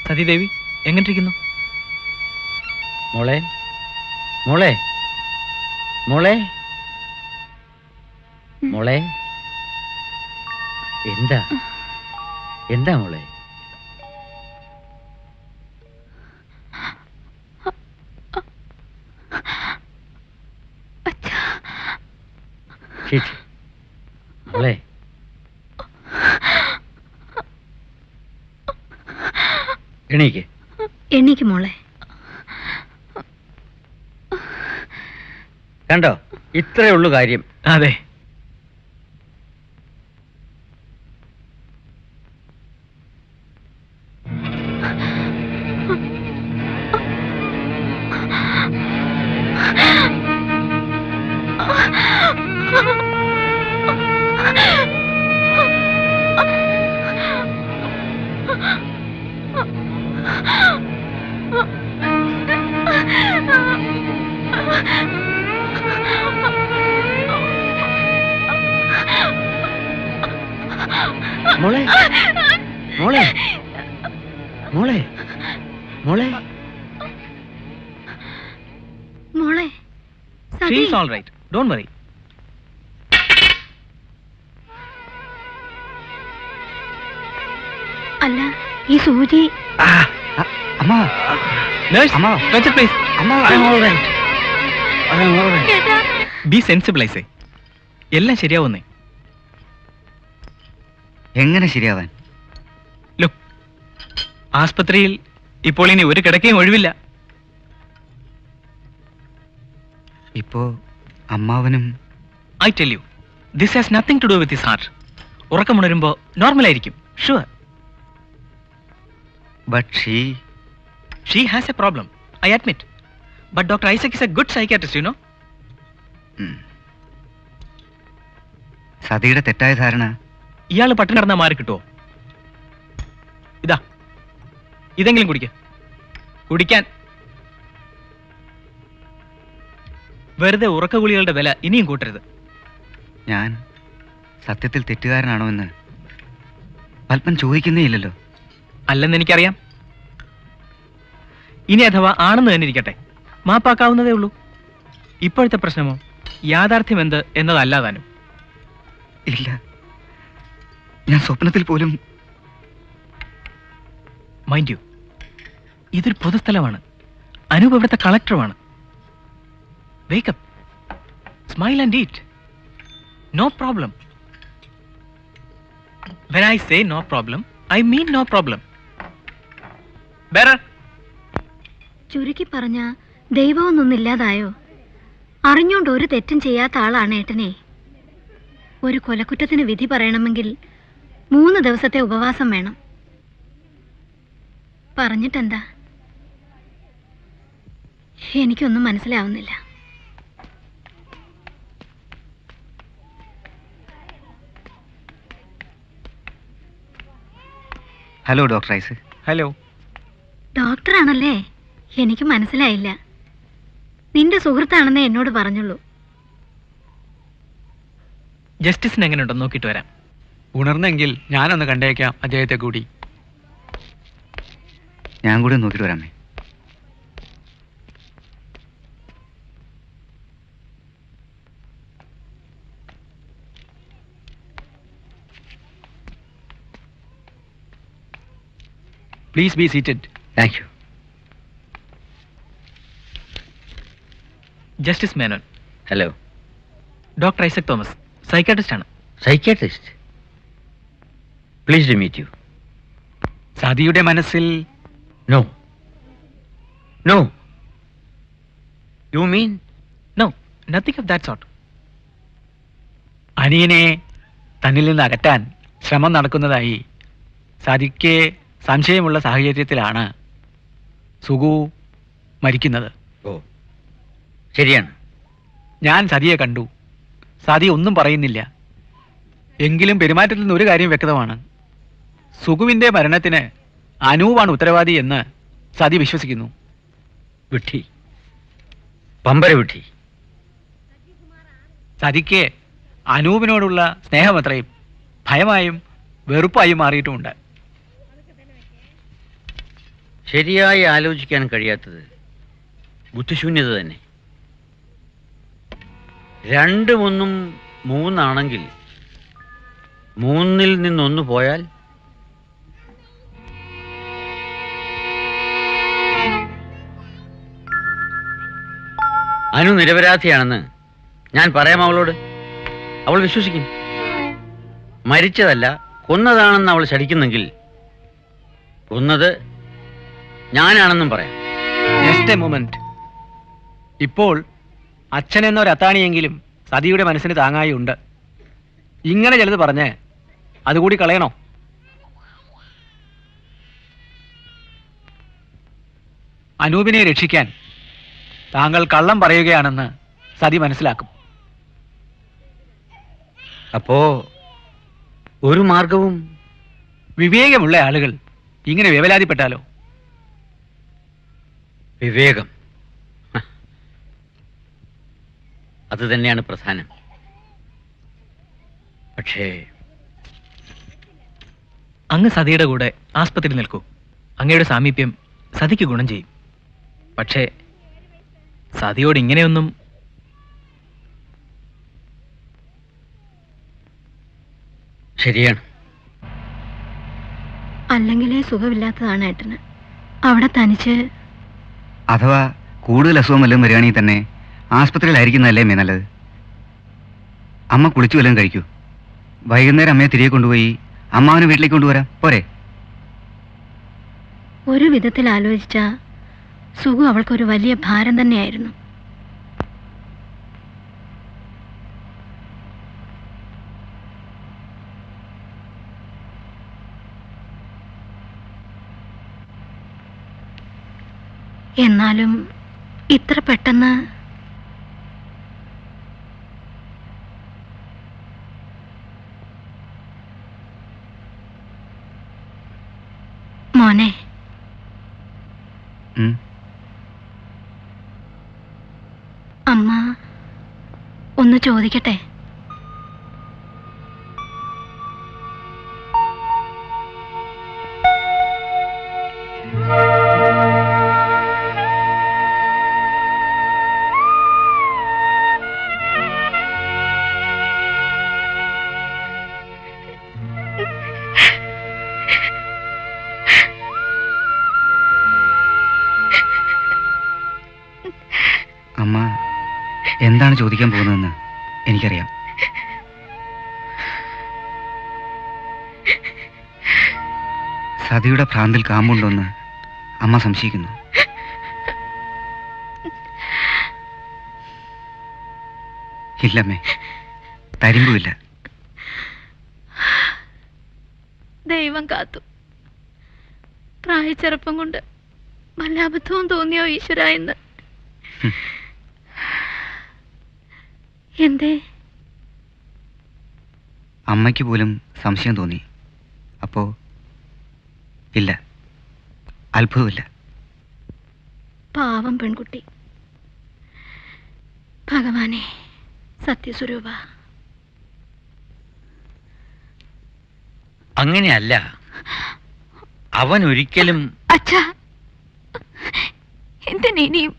സതീദേവി എങ്ങനെയിരിക്കുന്നു? മോളെ മോളെ മോളെ മോളെ എന്താ എന്താ മോളെ? ചേച്ചി മോളെ എണീക്ക്. എണീക്ക് മോളെ. കണ്ടോ, ഇത്രയേ ഉള്ളൂ കാര്യം. അതെ, മോളെ മോളെ മോളെ മോളെ മോളെ Sathi. She is all right, don't worry. അല്ല, ഈ സൂചി. അമ്മ Nurse, അമ്മ. stretch it, please. അമ്മ ചേട്ടാ. Be sensible, I say. എല്ലാം ശരിയാവുന്നേ. എങ്ങനെ ശരിയാവാൻ? ലുക്ക്, ആസ്പത്രിയിൽ ഇപ്പോൾ ഇനി ഒരു കിടക്കയും ഒഴിവില്ല. ഇപ്പോ അമ്മാവനും I tell you, this has nothing to do with his heart. ഉറക്കമുണരുമ്പോൾ നോർമൽ ആയിരിക്കും, sure. But she has a problem, I admit. But Dr. Isaac is a good psychiatrist, you know. സതിയുടെ തെറ്റായ ധാരണ. ഇയാൾ പട്ടിണി നടന്നാൽ മാറി കിട്ടുമോ? ഇതാ, ഇതെങ്കിലും കുടിക്കാൻ. വെറുതെ ഉറക്കഗുളികളുടെ വില ഇനിയും കൂട്ടരുത്. ഞാൻ സത്യത്തിൽ തെറ്റുകാരനാണോ എന്ന് പത്മൻ ചോദിക്കുന്നേ ഇല്ലല്ലോ. അല്ലെന്ന് എനിക്കറിയാം. ഇനി അഥവാ ആണെന്ന് തന്നെ ഇരിക്കട്ടെ, മാപ്പാക്കാവുന്നതേ ഉള്ളൂ. ഇപ്പോഴത്തെ പ്രശ്നമോ യാഥാർത്ഥ്യം എന്ത് എന്നതല്ലാതാനും. ഇല്ല, ഞാൻ സ്വപ്നത്തിൽ പോലും. മൈൻഡ് യു, ഇതൊരു പൊതുസ്ഥലമാണ്. അനൂപ് ഇവിടുത്തെ കളക്ടറുമാണ്. Wake up, smile and eat. No problem. When I say no problem, I mean no problem. Better. ചുരുക്കി പറഞ്ഞ ദൈവമൊന്നൊന്നില്ലാതായോ? അറിഞ്ഞോണ്ട് ഒരു തെറ്റും ചെയ്യാത്ത ആളാണ് ഏട്ടനെ. ഒരു കൊലക്കുറ്റത്തിന് വിധി പറയണമെങ്കിൽ 3 ദിവസത്തെ ഉപവാസം വേണം. പറഞ്ഞിട്ടെന്താ? എനിക്കൊന്നും മനസ്സിലാവുന്നില്ല. ഹലോ ഡോക്ടർ ഐസ്. ഹലോ. ഡോക്ടറാണല്ലേ? എനിക്ക് മനസ്സിലായില്ല. നിന്റെ സുഹൃത്താണെന്നേ എന്നോട് പറഞ്ഞുള്ളൂ. ജസ്റ്റിസിന് എങ്ങനെയുണ്ടെന്ന് നോക്കിയിട്ട് വരാം. ഉണർന്നെങ്കിൽ ഞാനൊന്ന് കണ്ടേക്കാം അദ്ദേഹത്തെ കൂടി. ഞാൻ കൂടി നോക്കിയിട്ട് വരാമേ. Please be seated. Thank you. Justice Menon. Hello. Doctor Isaac Thomas, psychiatrist ആണ്. Psychiatrist. Please to meet you. സതിയുടെ മനസ്സിൽ no no. You mean? No, nothing of that sort. അനിയനെ തന്നിൽ നിന്ന് അകറ്റാൻ ശ്രമം നടക്കുന്നതായി സതിക്ക് സംശയമുള്ള സാഹചര്യത്തിലാണ് സുഗു മരിക്കുന്നത്. ഓ, ശരിയാണ്. ഞാൻ സതിയെ കണ്ടു. സതി ഒന്നും പറയുന്നില്ല. എങ്കിലും പെരുമാറ്റത്തിൽ നിന്ന് ഒരു കാര്യം വ്യക്തമാണ്. സുഗുവിന്റെ മരണത്തിന് അനൂപാണ് ഉത്തരവാദി എന്ന് സതി വിശ്വസിക്കുന്നു. വിഡ്ഢി, പമ്പര വിഡ്ഢി. സതിക്ക് അനൂപിനോടുള്ള സ്നേഹമത്രയും ഭയമായും വെറുപ്പായും മാറിയിട്ടുമുണ്ട്. ശരിയായി ആലോചിക്കാൻ കഴിയാത്തത് ബുദ്ധിശൂന്യത തന്നെ. 2 1 3 ആണെങ്കിൽ 3-ൽ നിന്നൊന്ന് പോയാൽ അനു നിരപരാധിയാണെന്ന് ഞാൻ പറയാം അവളോട്. അവൾ വിശ്വസിക്കും. മരിച്ചതല്ല കൊന്നതാണെന്ന് അവൾ ശടിക്കുന്നെങ്കിൽ കൊന്നത് ഞാനാണെന്നും പറയാം. Just A moment. ഇപ്പോൾ അച്ഛൻ എന്നൊരു അത്താണിയെങ്കിലും സതിയുടെ മനസ്സിന് താങ്ങായി ഉണ്ട്. ഇങ്ങനെ ചിലത് പറഞ്ഞ് അതുകൂടി കളയണോ? അനൂപിനെ രക്ഷിക്കാൻ താങ്കൾ കള്ളം പറയുകയാണെന്ന് സതി മനസ്സിലാക്കും. അപ്പോ ഒരു മാർഗവും? വിവേകമുള്ള ആളുകൾ ഇങ്ങനെ വേവലാതിപ്പെട്ടാലോ? വിവേകം, അത് തന്നെയാണ് പ്രധാനം. പക്ഷേ അങ്ങ് സതിയുടെ കൂടെ ആസ്പത്രിയിൽ നിൽക്കൂ. അങ്ങയുടെ സാമീപ്യം സതിക്ക് ഗുണം ചെയ്യും. പക്ഷേ സതിയോട് ഇങ്ങനെയൊന്നും. ശരിയാണ്. അല്ലെങ്കിലേ സുഖമില്ലാത്തതാണ് ഏട്ടന്. അവിടെ തനിച്ച്. അഥവാ കൂടുതൽ അസുഖം വല്ലതും വരികയാണെങ്കിൽ തന്നെ ആസ്പത്രിയിലായിരിക്കുന്നതല്ലേ മേ നല്ലത്. അമ്മ കുളിച്ചു വല്ലതും കഴിക്കൂ. വൈകുന്നേരം അമ്മയെ തിരികെ കൊണ്ടുപോയി അമ്മാവനെ വീട്ടിലേക്ക് കൊണ്ടുവരാം, പോരെ? ഒരു വിധത്തിൽ ആലോചിച്ച സുഖു അവൾക്കൊരു വലിയ ഭാരം തന്നെയായിരുന്നു. എന്നാലും ഇത്ര പെട്ടെന്ന് മോനെ, ഉം. അമ്മ ഒന്ന് ചോദിക്കട്ടെ? അമ്മ എന്താണ് ചോദിക്കാൻ പോകുന്നതെന്ന് എനിക്കറിയാം. സതിയുടെ ഭ്രാന്തിൽ കാമ്പുണ്ടോന്ന് അമ്മ സംശയിക്കുന്നു. ഇല്ലമ്മേ, തരിമ്പുമില്ല. ദൈവം കാത്തു. പ്രായച്ചെറുപ്പം കൊണ്ട് വല്ലാബദ്ധവും തോന്നിയോ ഈശ്വര എന്ന്? എന്തേ? അമ്മയ്ക്ക് പോലും സംശയം തോന്നി. അപ്പോ ഇല്ല, അത്ഭുതമില്ല. പാവം പെൺകുട്ടി. ഭഗവാനെ, സത്യസ്വരൂപ. അങ്ങനെയല്ല, അവൻ ഒരിക്കലും. അച്ഛാ, എന്തിനിയും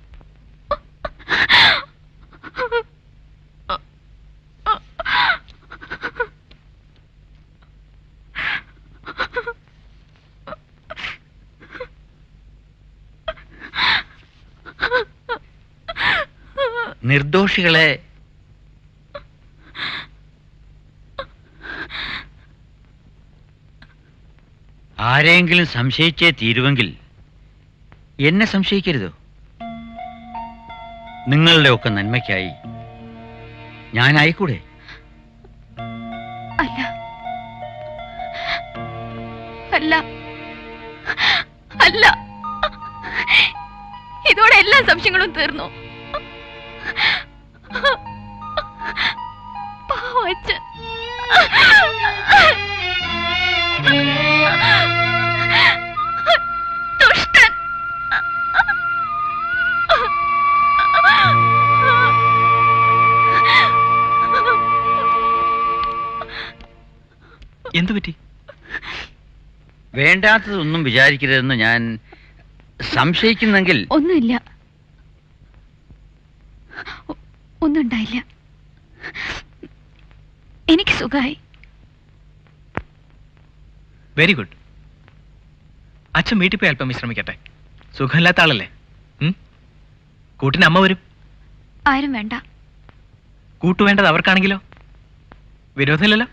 നിർദോഷികളെ ആരെങ്കിലും സംശയിച്ചേ തീരുവെങ്കിൽ എന്നെ സംശയിക്കരുതോ? നിങ്ങളുടെ ഒക്കെ നന്മയ്ക്കായി ഞാനായിക്കൂടെ? അല്ല, അല്ല, അല്ല. ഇതോടെ എല്ലാ സംശയങ്ങളും തീർന്നു. പാവം അച്ഛൻ. ദുഷ്ടൻ. എന്തു പറ്റി? വേണ്ടാത്തതൊന്നും വിചാരിക്കരുതെന്ന് ഞാൻ സംശയിക്കുന്നെങ്കിൽ. ഒന്നുമില്ല, ഒന്നും ഉണ്ടായില്ല. എനിക്ക് സുഖമായി. Very good. അച്ഛൻ വീട്ടിൽ പോയി അല്പം വിശ്രമിക്കട്ടെ. സുഖമില്ലാത്ത ആളല്ലേ? കൂട്ടിന് അമ്മ വരും. ആരും വേണ്ട. കൂട്ടു വേണ്ടത് അവർക്കാണെങ്കിലോ? വിരോധമില്ലല്ലോ.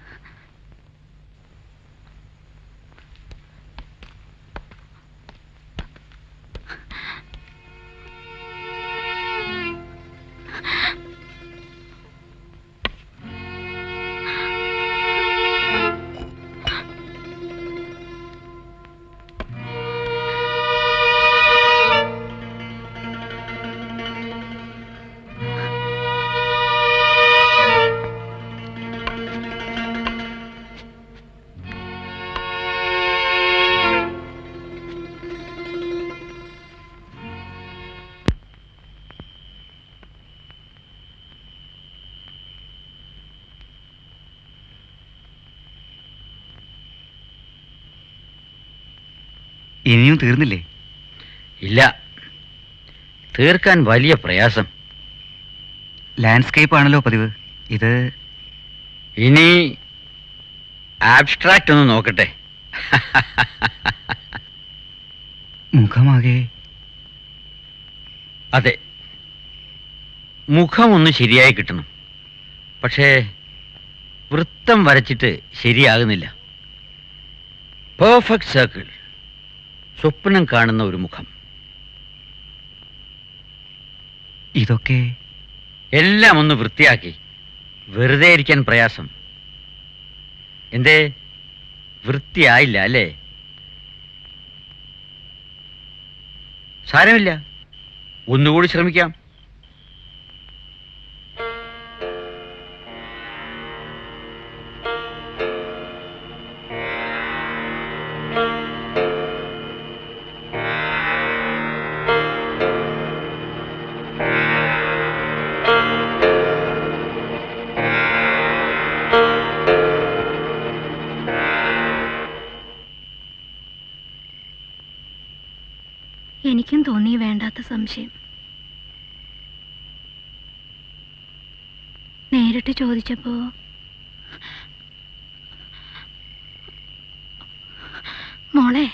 ഇനിയും തീർന്നില്ലേ? ഇല്ല, തീർക്കാൻ വലിയ പ്രയാസം. ലാൻഡ്സ്കേപ്പ് ആണല്ലോ പതിവ്. ഇത് ഇനി ആബ്സ്ട്രാക്റ്റ് ഒന്ന് നോക്കട്ടെ. മുഖമാകെ. അതെ, മുഖം ഒന്ന് ശരിയായി കിട്ടണം. പക്ഷേ വൃത്തം വരച്ചിട്ട് ശരിയാകുന്നില്ല. പെർഫെക്റ്റ് സർക്കിൾ, സ്വപ്നം കാണുന്ന ഒരു മുഖം. ഇതൊക്കെ എല്ലാം ഒന്ന് വൃത്തിയാക്കി. വെറുതെ ഇരിക്കാൻ പ്രയാസം. എന്തേ, വൃത്തിയായില്ല അല്ലേ? സാരമില്ല, ഒന്നുകൂടി ശ്രമിക്കാം. എനിക്കും തോന്നി വേണ്ടാത്ത സംശയം. നേരിട്ട് ചോദിച്ചപ്പോ മോളെ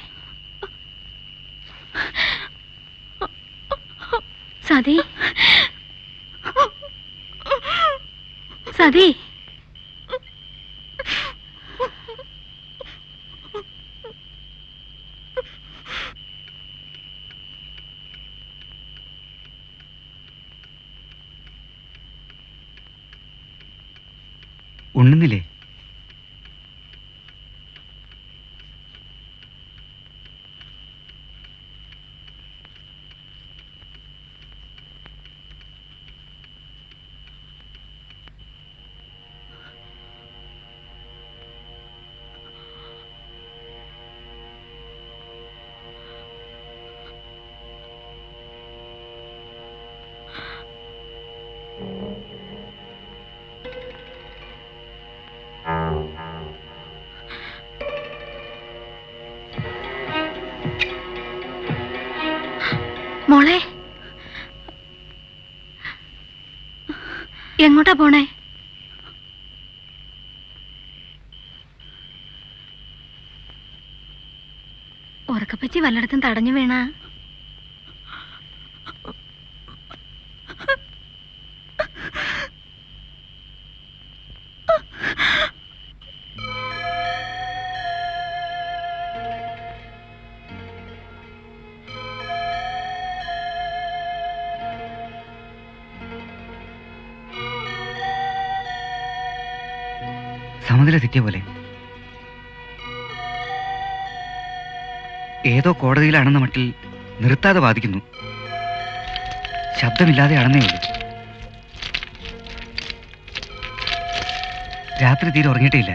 സതി സതി ഉണ്ണുന്നില്ലേ? മോളെ എങ്ങോട്ടാ പോണേ? ഉറക്കപ്പച്ചി വല്ലയിടത്തും തടഞ്ഞു വീണ? സമനില തെറ്റിയ പോലെ. ഏതോ കോടതിയിലാണെന്ന മട്ടിൽ നിർത്താതെ വാദിക്കുന്നു. ശബ്ദമില്ലാതെ ആണെന്നേ ഉള്ളൂ. രാത്രി തീരെ ഉറങ്ങിയിട്ടില്ല.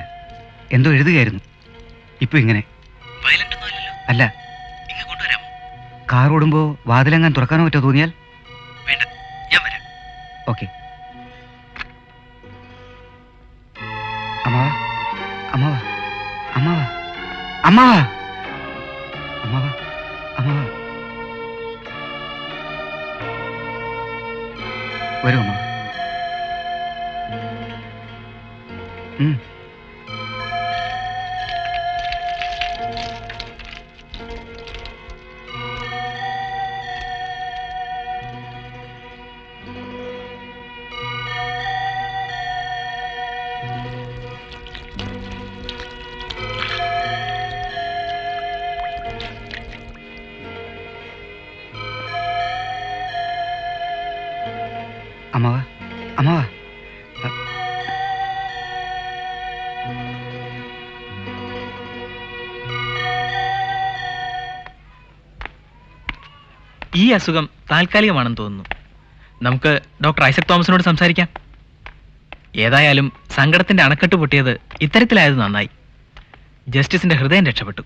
എന്തോ എഴുതുകയായിരുന്നു. ഇപ്പൊ ഇങ്ങനെ. അല്ല, കാർ ഓടുമ്പോ വാതിലെങ്ങാൻ തുറക്കാനോ പറ്റോ തോന്നിയാൽ? ഓക്കെ. അമ്മാവാ, അമ്മാവാ, അമ്മാവാ, അമ്മാവാ, അമ്മാവാ, അമ്മാവാ. വരൂ അമ്മ. അമ്മാവാ, അമ്മാവാ. ഈ അസുഖം താൽക്കാലികമാണെന്ന് തോന്നുന്നു. നമുക്ക് ഡോക്ടർ ഐസക് തോമസിനോട് സംസാരിക്കാം. ഏതായാലും സങ്കടത്തിന്റെ അണക്കെട്ട് പൊട്ടിയത് ഇത്തരത്തിലായത് നന്നായി. ജസ്റ്റിസിന്റെ ഹൃദയം രക്ഷപ്പെട്ടു.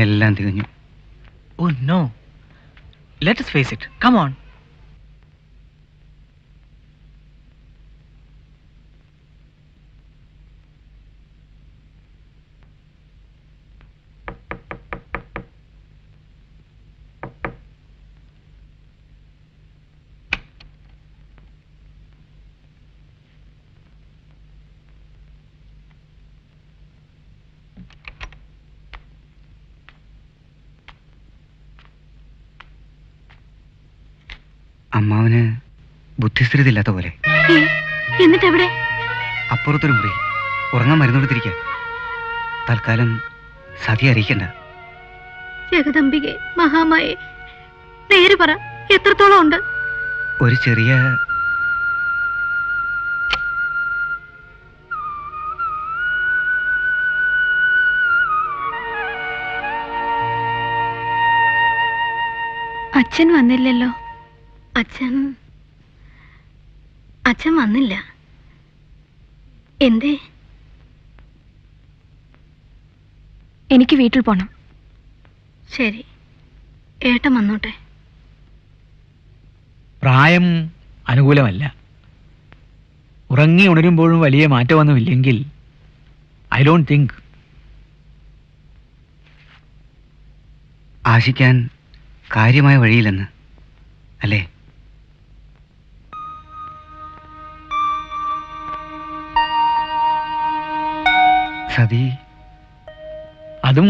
എല്ലാം തികഞ്ഞു. Oh no. Let us face it. Come on. അമ്മാവന് ബുദ്ധിസ്ഥിരത ഇല്ലാത്ത പോലെ. എന്നിട്ടെവിടെ? അപ്പുറത്തൊരു മുറി. ഉറങ്ങാൻ മരുന്ന് കൊടുത്തിരിക്കുക. തൽക്കാലം സതി അറിയിക്കണ്ട. ജഗദംബികെ, മഹാമായെ, നേര് പറ, എത്രത്തോളം ഉണ്ട്? ഒരു ചെറിയ അച്ഛൻ വന്നില്ലല്ലോ. അച്ഛൻ വന്നില്ല. എന്തേ? എനിക്ക് വീട്ടിൽ പോണം. ശരി, ഏട്ടൻ വന്നോട്ടെ. പ്രായം അനുകൂലമല്ല. ഉറങ്ങി ഉണരുമ്പോഴും വലിയ മാറ്റമൊന്നുമില്ലെങ്കിൽ ഐ ഡോണ്ട് തിങ്ക്. ആശിക്കാൻ കാര്യമായ വഴിയില്ലെന്ന് അല്ലേ? സതി, അതും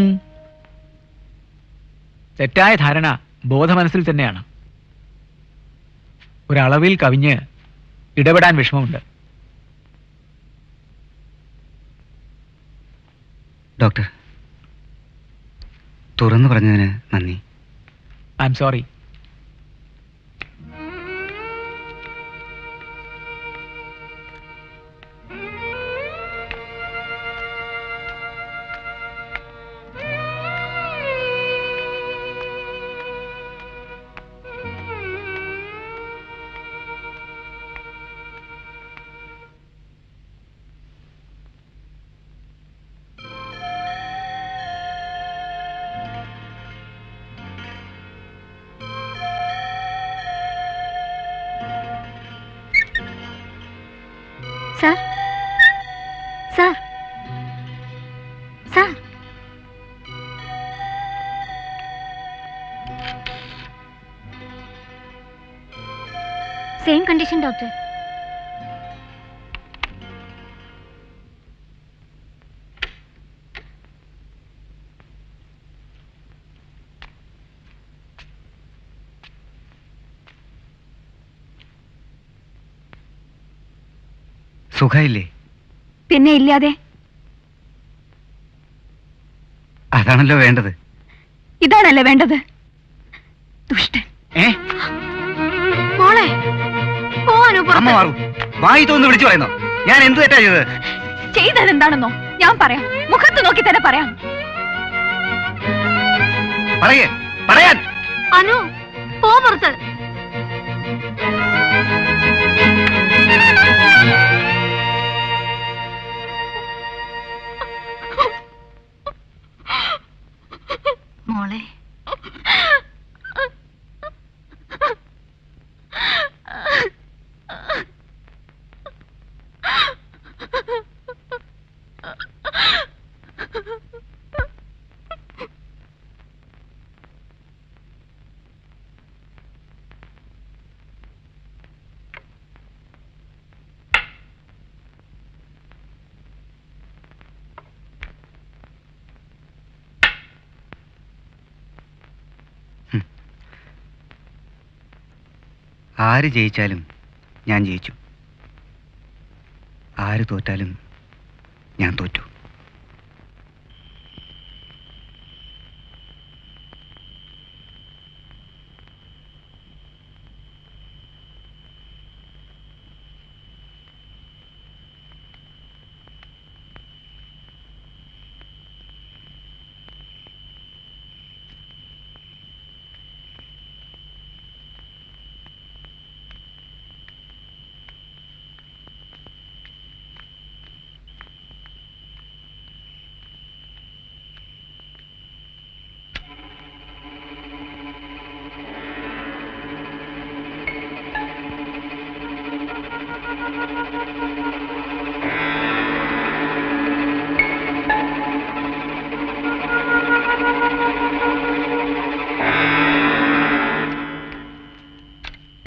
തെറ്റായ ധാരണ ബോധമനസ്സിൽ തന്നെയാണ്. ഒരളവിൽ കവിഞ്ഞ് ഇടപെടാൻ വിഷമമുണ്ട്. ഡോക്ടർ, തുറന്നു പറഞ്ഞതിന് നന്ദി. I'm sorry. Sir, sir, sir. Same condition doctor. സുഖമില്ലേ? പിന്നെ ഇല്ലാതെ. അതാണല്ലോ വേണ്ടത്. ഇതാണല്ലേ വേണ്ടത്? ദുഷ്ടൻ. മോളെ, അമ്മ മാറൂ. വായി തോന്നുന്നു വിളിച്ചു പറയുന്നോ? ഞാൻ എന്ത് തെറ്റാ ചെയ്തത്? ചെയ്തതെന്താണെന്നോ ഞാൻ പറയാം. മുഖത്ത് നോക്കി തന്നെ പറയാം. പറയാൻ. അനു, പോ പുറത്ത്. മോളെ, ആര് ജയിച്ചാലും ഞാൻ ജയിച്ചു, ആര് തോറ്റാലും ഞാൻ തോറ്റു.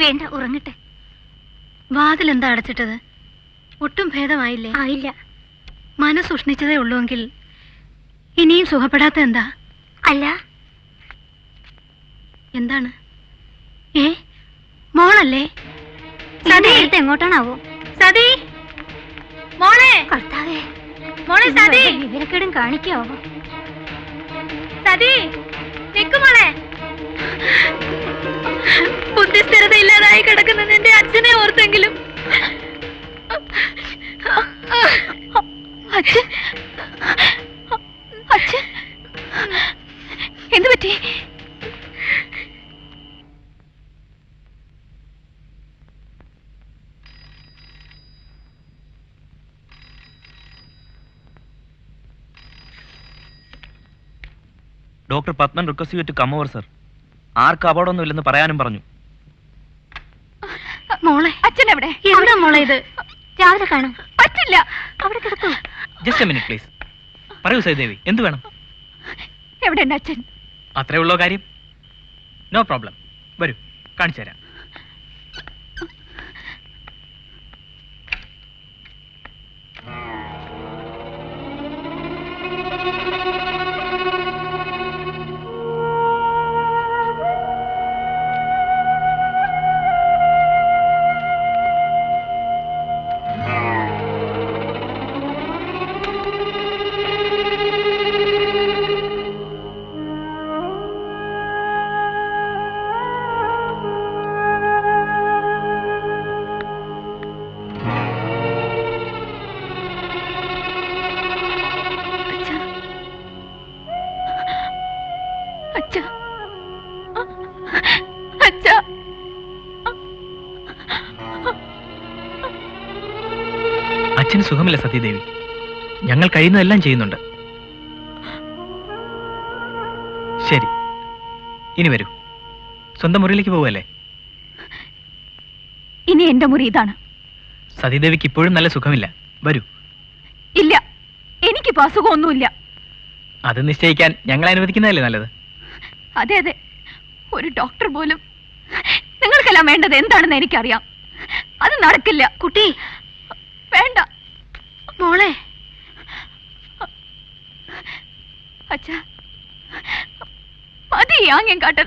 വേണ്ട, ഉറങ്ങട്ടെ. വാതിലെന്താ അടച്ചിട്ടത്? ഒട്ടും ഭേദമായില്ലേ? ആയില്ല. മനസ്സുഷ്ണിച്ചതേ ഉള്ളുവെങ്കിൽ ഇനിയും സുഖപ്പെടാത്ത എന്താ? അല്ല, എന്താണ്? മോളല്ലേ? സതി എങ്ങോട്ടാണാവോ? സതി മോളെ, കർത്താവേ, മോളെ സതി, വിവരക്കേടും കാണിക്കാവോ? സതി നിക്കുമോളെ. ബുദ്ധിസ്ഥിരത ഇല്ലാതായി കിടക്കുന്ന നിന്റെ അച്ഛനെ ഓർത്തെങ്കിലും. അച്ഛൻ, അച്ഛൻ എന്തു പറ്റി? Doctor Padman request you to come over sir. ആർക്ക് അപകടമൊന്നും ഇല്ലെന്ന് പറയാനും പറഞ്ഞു. മോളെ അച്ഛൻ എവിടെ? എന്താ മോളെ ഇത്? രാവിലെ കാണും. പറ്റില്ല. അവിടെ കിടക്കൂ. Just a minute please. പറയൂ സൈദേവി, എന്ത് വേണം? എവിടെ ഉണ്ട് അച്ഛൻ? അത്രേ ഉള്ളോ കാര്യം? നോ പ്രോബ്ലം, വരൂ കാണിച്ചു തരാം. അച്ഛന് സുഖമില്ല സതീദേവി. ഞങ്ങൾ കഴിയുന്നതെല്ലാം ചെയ്യുന്നുണ്ട്. ശരി, ഇനി വരൂ. സ്വന്തം മുറിയിലേക്ക് പോവല്ലേ? ഇനി എന്റെ മുറി ഇതാണ്. സതീദേവിക്ക് ഇപ്പോഴും നല്ല സുഖമില്ല. വരൂ. ഇല്ല, എനിക്കിപ്പോ അസുഖമൊന്നുമില്ല. അത് നിശ്ചയിക്കാൻ ഞങ്ങൾ അനുവദിക്കുന്നതല്ലേ നല്ലത്? അതെ അതെ, ഒരു ഡോക്ടർ പോലും. നിങ്ങൾക്കെല്ലാം വേണ്ടത് എന്താണെന്ന് എനിക്കറിയാം. അത് നടക്കില്ല. കുട്ടി വേണ്ട മോളെ. അച്ഛാ, മതി ആംഗ്യം കാട്ടൽ.